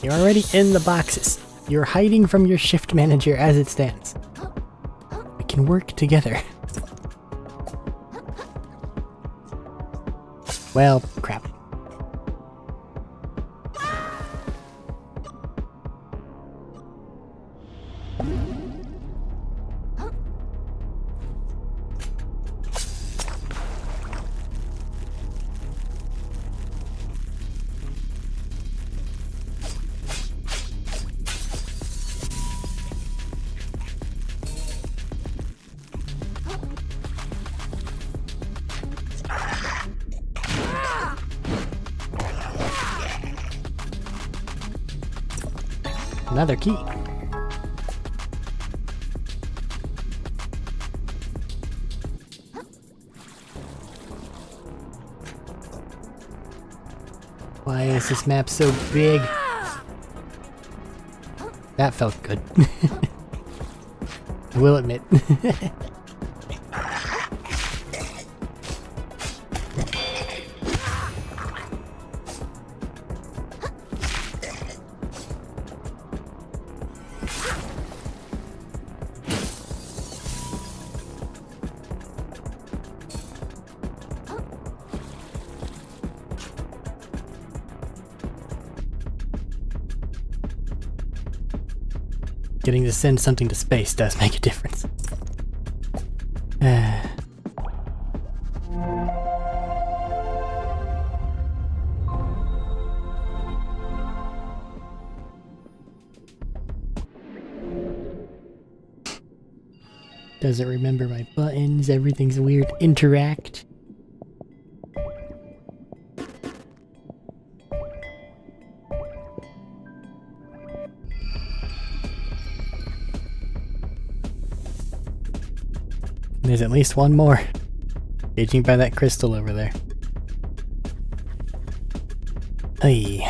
You're already in the boxes. You're hiding from your shift manager as it stands. We can work together. Well, crap. Another key. Why is this map so big? That felt good. I will admit. Getting to send something to space does make a difference. Doesn't remember my buttons, everything's weird. Interact. There's at least one more. Judging by that crystal over there. Hey.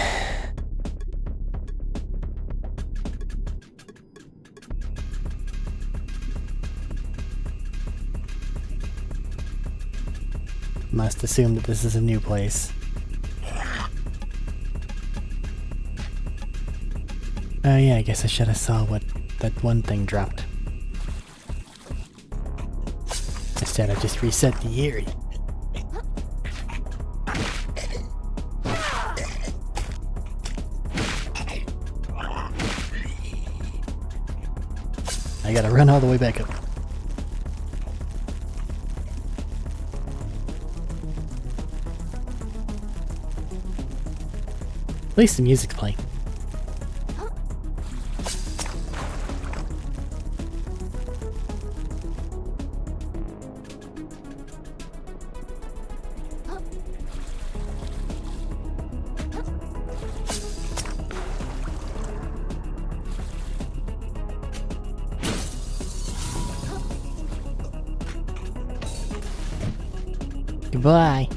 Must assume that this is a new place. Oh yeah, I guess I should have saw what that one thing dropped. Instead, I just reset the area. I gotta run all the way back up. At least the music's playing. Goodbye.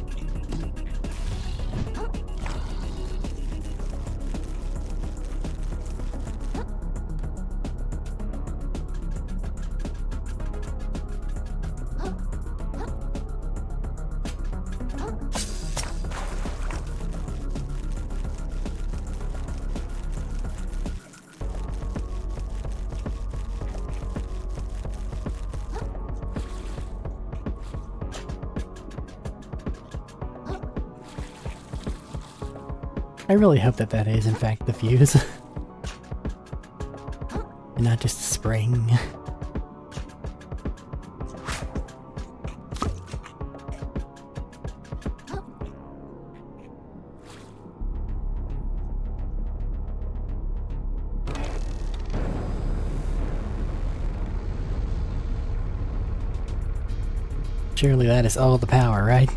I really hope that that is in fact the fuse. And not just a spring. Surely that is all the power, right?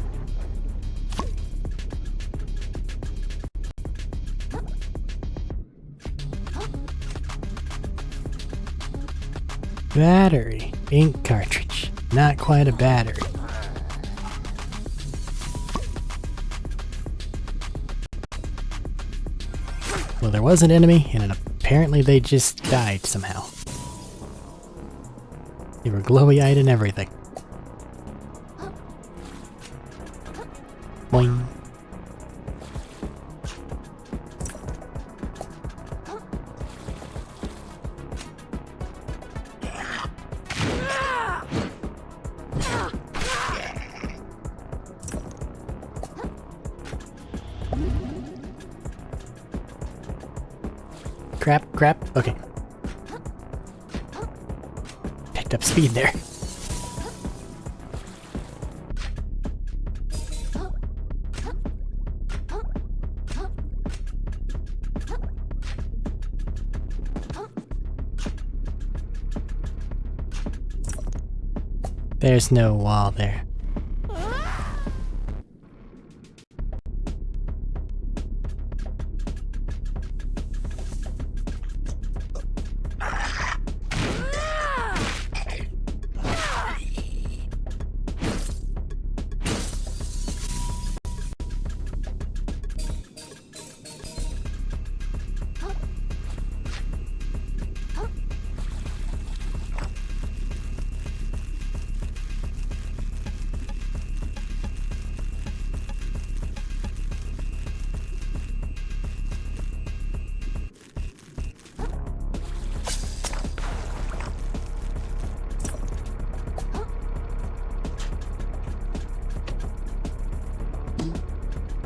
Battery. Ink cartridge. Not quite a battery. Well, there was an enemy, and apparently they just died somehow. They were glowy-eyed and everything. Boing. Crap. Okay. Picked up speed there. There's no wall there.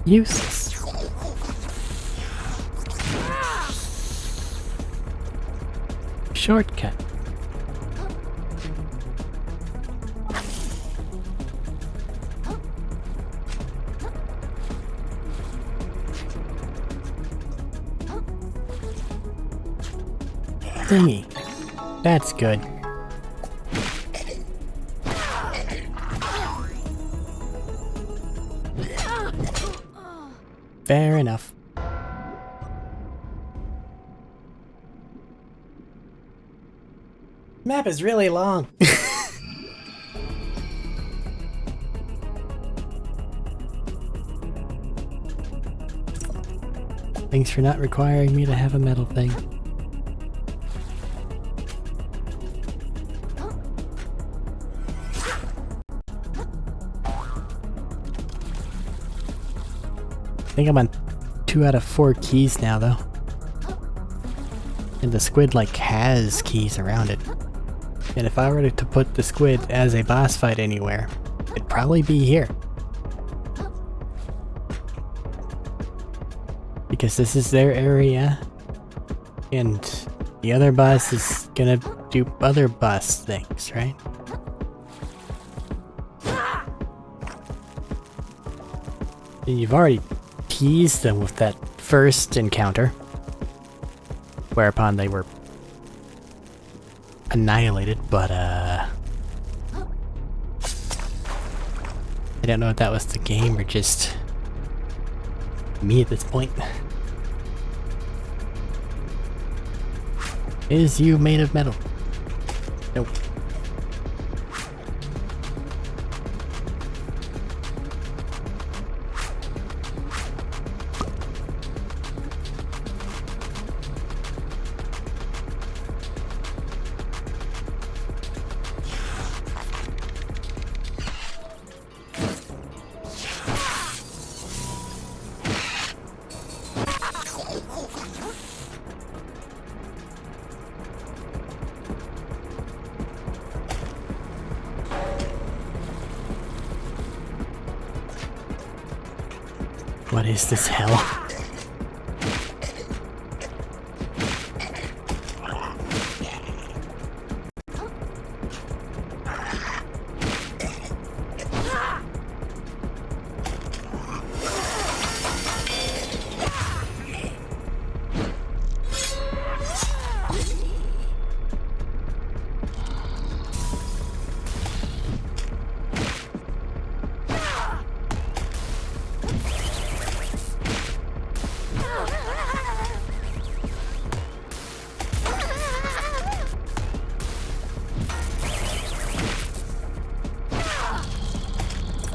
Useless. Shortcut. Thingy. That's good. Fair enough. Map is really long. Thanks for not requiring me to have a metal thing. I think I'm on 2 out of 4 keys now, though. And the squid, like, has keys around it. And if I were to put the squid as a boss fight anywhere, it'd probably be here. Because this is their area, and the other boss is gonna do other boss things, right? You've already teased them with that first encounter, whereupon they were annihilated, but I don't know if that was the game or just me at this point. Is you made of metal? Nope. What is this hell?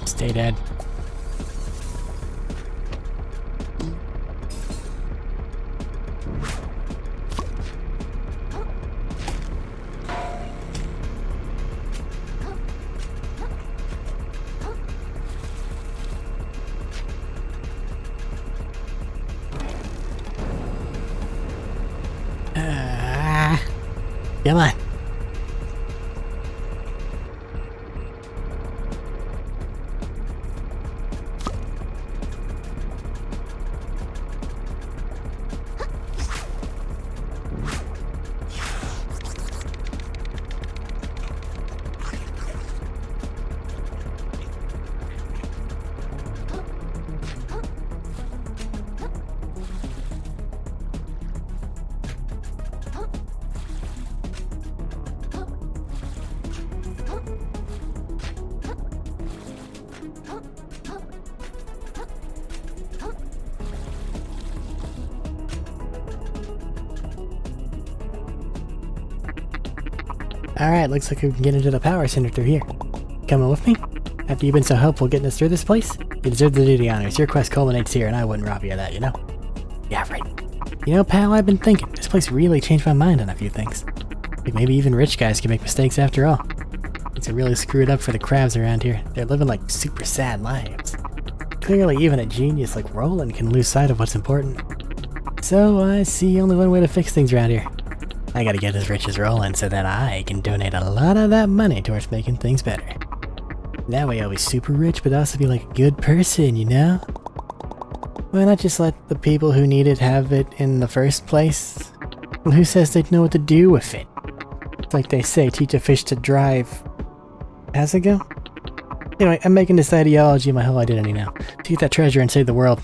Stay dead. Come on. Alright, looks like we can get into the power center through here. Coming with me? After you've been so helpful getting us through this place? You deserve the duty honors. Your quest culminates here, and I wouldn't rob you of that, you know? Yeah, right. You know, pal, I've been thinking. This place really changed my mind on a few things. Like maybe even rich guys can make mistakes after all. Things are really screwed up for the crabs around here. They're living like super sad lives. Clearly even a genius like Roland can lose sight of what's important. So I see only one way to fix things around here. I gotta get as rich as Roland so that I can donate a lot of that money towards making things better. That way I'll be super rich but also be like a good person, you know? Why not just let the people who need it have it in the first place? Well, who says they'd know what to do with it? It's like they say, teach a fish to drive. How's it go? Anyway, I'm making this ideology my whole identity now. To get that treasure and save the world.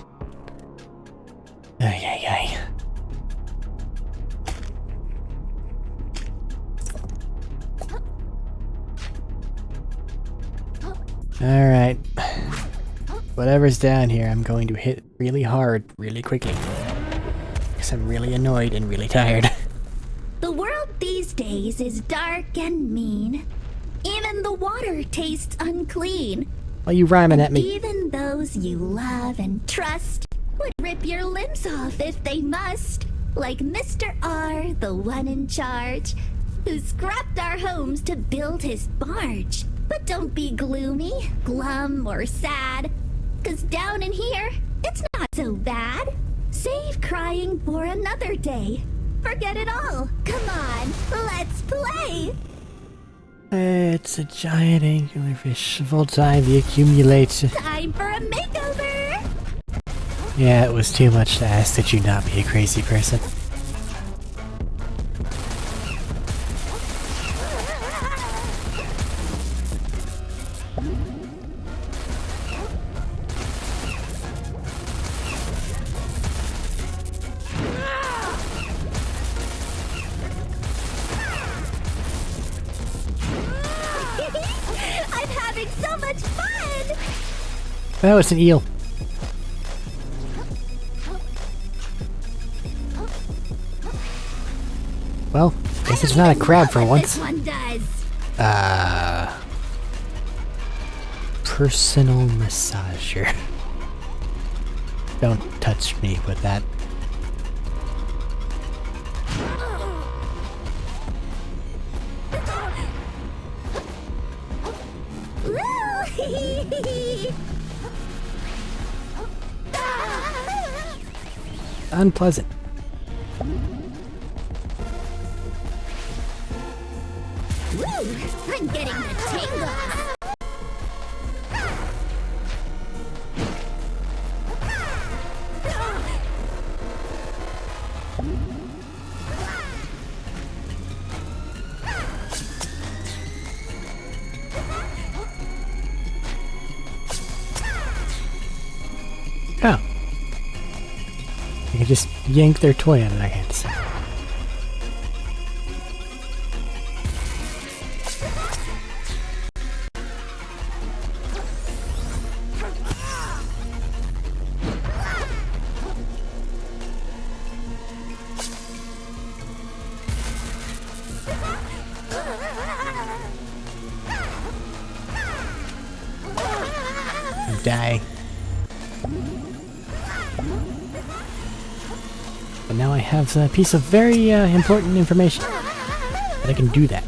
Ay, ay, ay. Alright. Whatever's down here, I'm going to hit really hard, really quickly. Because I'm really annoyed and really tired. The world these days is dark and mean. Even the water tastes unclean. Why are you rhyming at me? Even those you love and trust would rip your limbs off if they must. Like Mr. R, the one in charge, who scrapped our homes to build his barge. But don't be gloomy, glum, or sad, 'cause down in here, it's not so bad. Save crying for another day. Forget it all. Come on, let's play. It's a giant angular fish. Full time the accumulates. Time for a makeover. Yeah, it was too much to ask that you not be a crazy person. having so much fun! Oh, it's an eel. Well, guess it's not a crab for once. This one does. Personal massager. Don't touch me with that. Unpleasant. Woo! I'm getting the tingles. Oh. You can just yank their toy out of their hands. Die. But now I have a piece of very important information. That I can do that.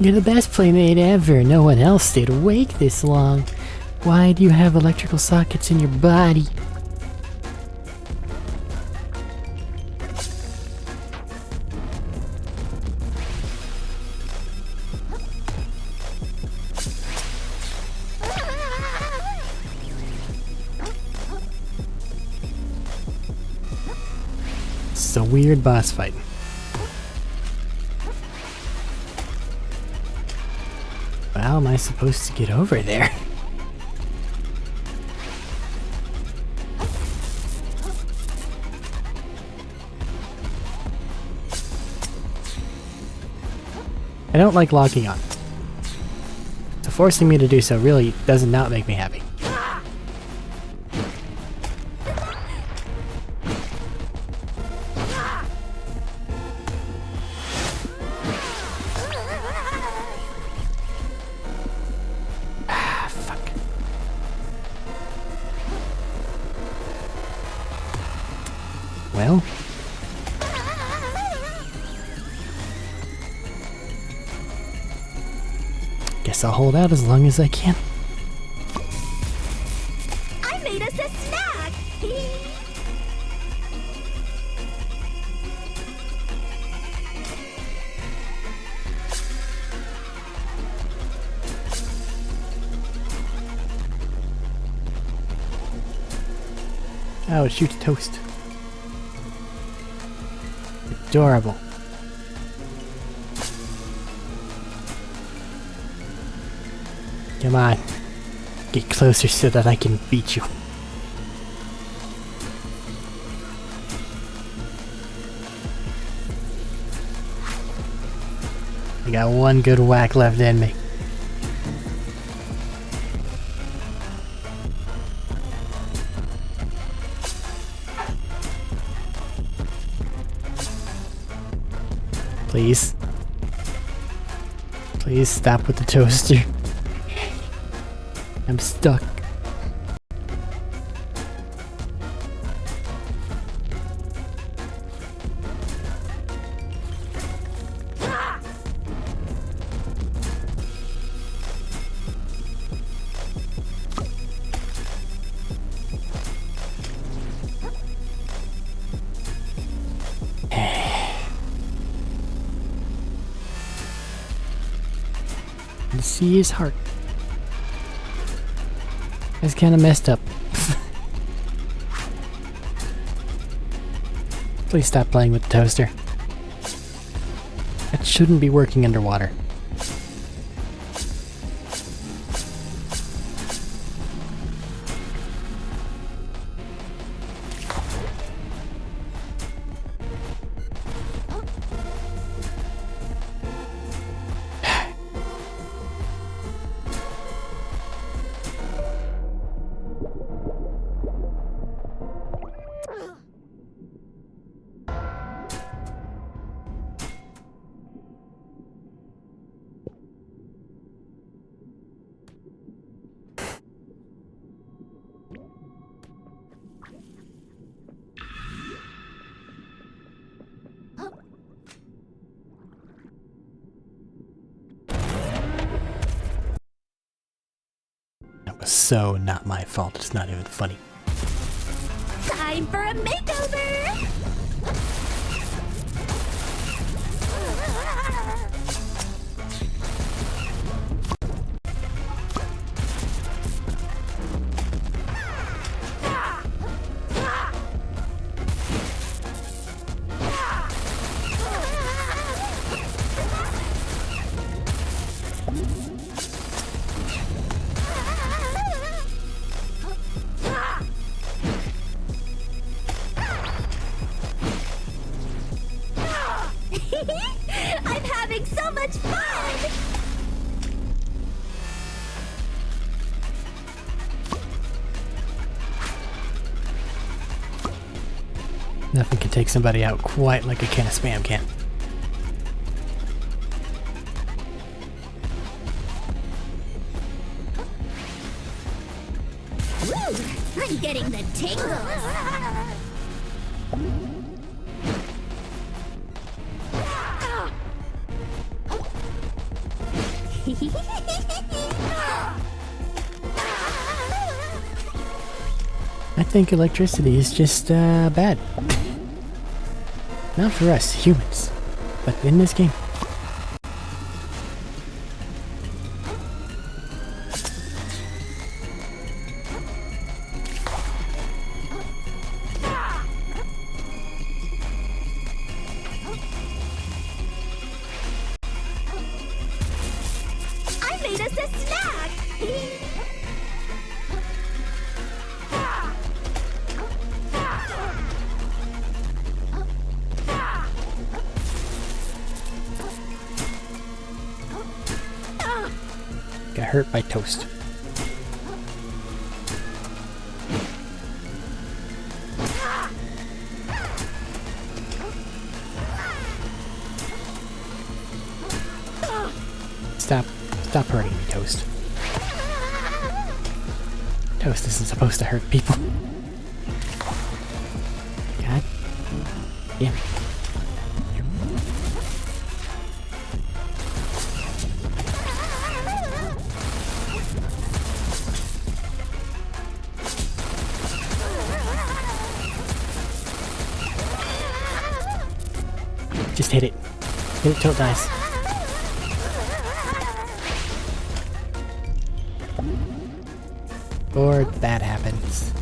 You're the best playmate ever. No one else stayed awake this long. Why do you have electrical sockets in your body? It's a weird boss fight. How am I supposed to get over there? I don't like locking on. So forcing me to do so really does not make me happy. Well, guess I'll hold out as long as I can. I made us a snack! Oh, it shoots toast. Adorable. Come on. Get closer so that I can beat you. I got one good whack left in me. Please. Please stop with the toaster. I'm stuck. And see his heart. It's kind of messed up. Please stop playing with the toaster. That shouldn't be working underwater. That was so not my fault, it's not even funny. Time for a makeover! I'm having so much fun! Nothing can take somebody out quite like a can of Spam can. Woo! I'm getting the tingles! I think electricity is just bad. Not for us humans, but in this game. I made us a snack! Got hurt by toast. Stop hurting me, Toast. Toast isn't supposed to hurt people. God damn it. Just hit it. Hit it till it dies. Or that happens.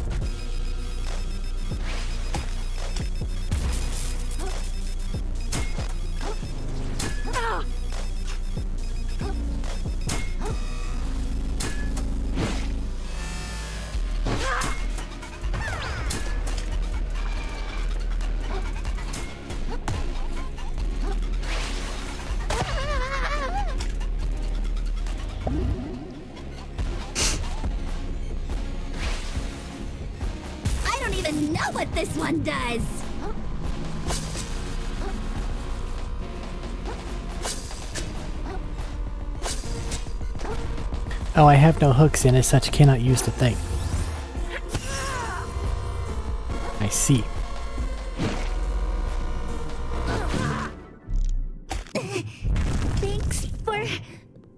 I don't even know what this one does! Oh, I have no hooks and as such cannot use the thing. I see. Thanks for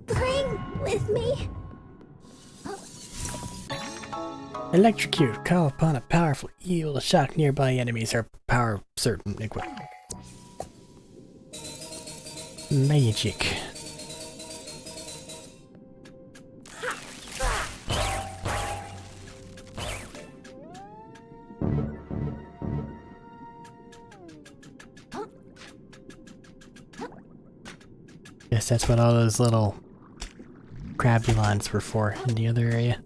playing with me. Electrocute. Call upon a powerful eel to shock nearby enemies or power certain equipment. Magic. Guess that's what all those little crabulons were for in the other area.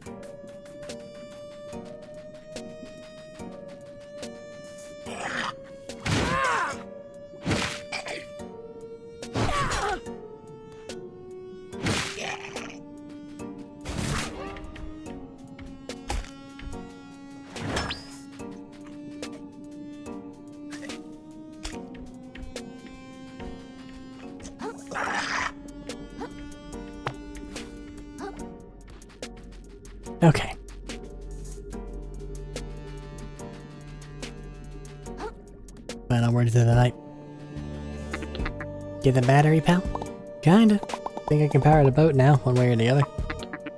Okay. Final words of the night. Get the battery, pal? Kinda. Think I can power the boat now, one way or the other.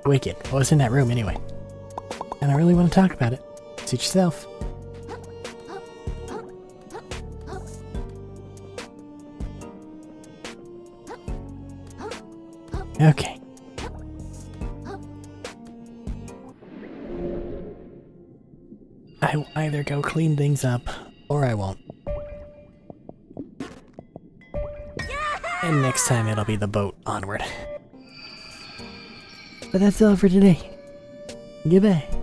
Wicked. What's in that room anyway? And I really want to talk about it. Suit yourself. Okay. I will either go clean things up, or I won't. And next time it'll be the boat onward. But that's all for today. Goodbye.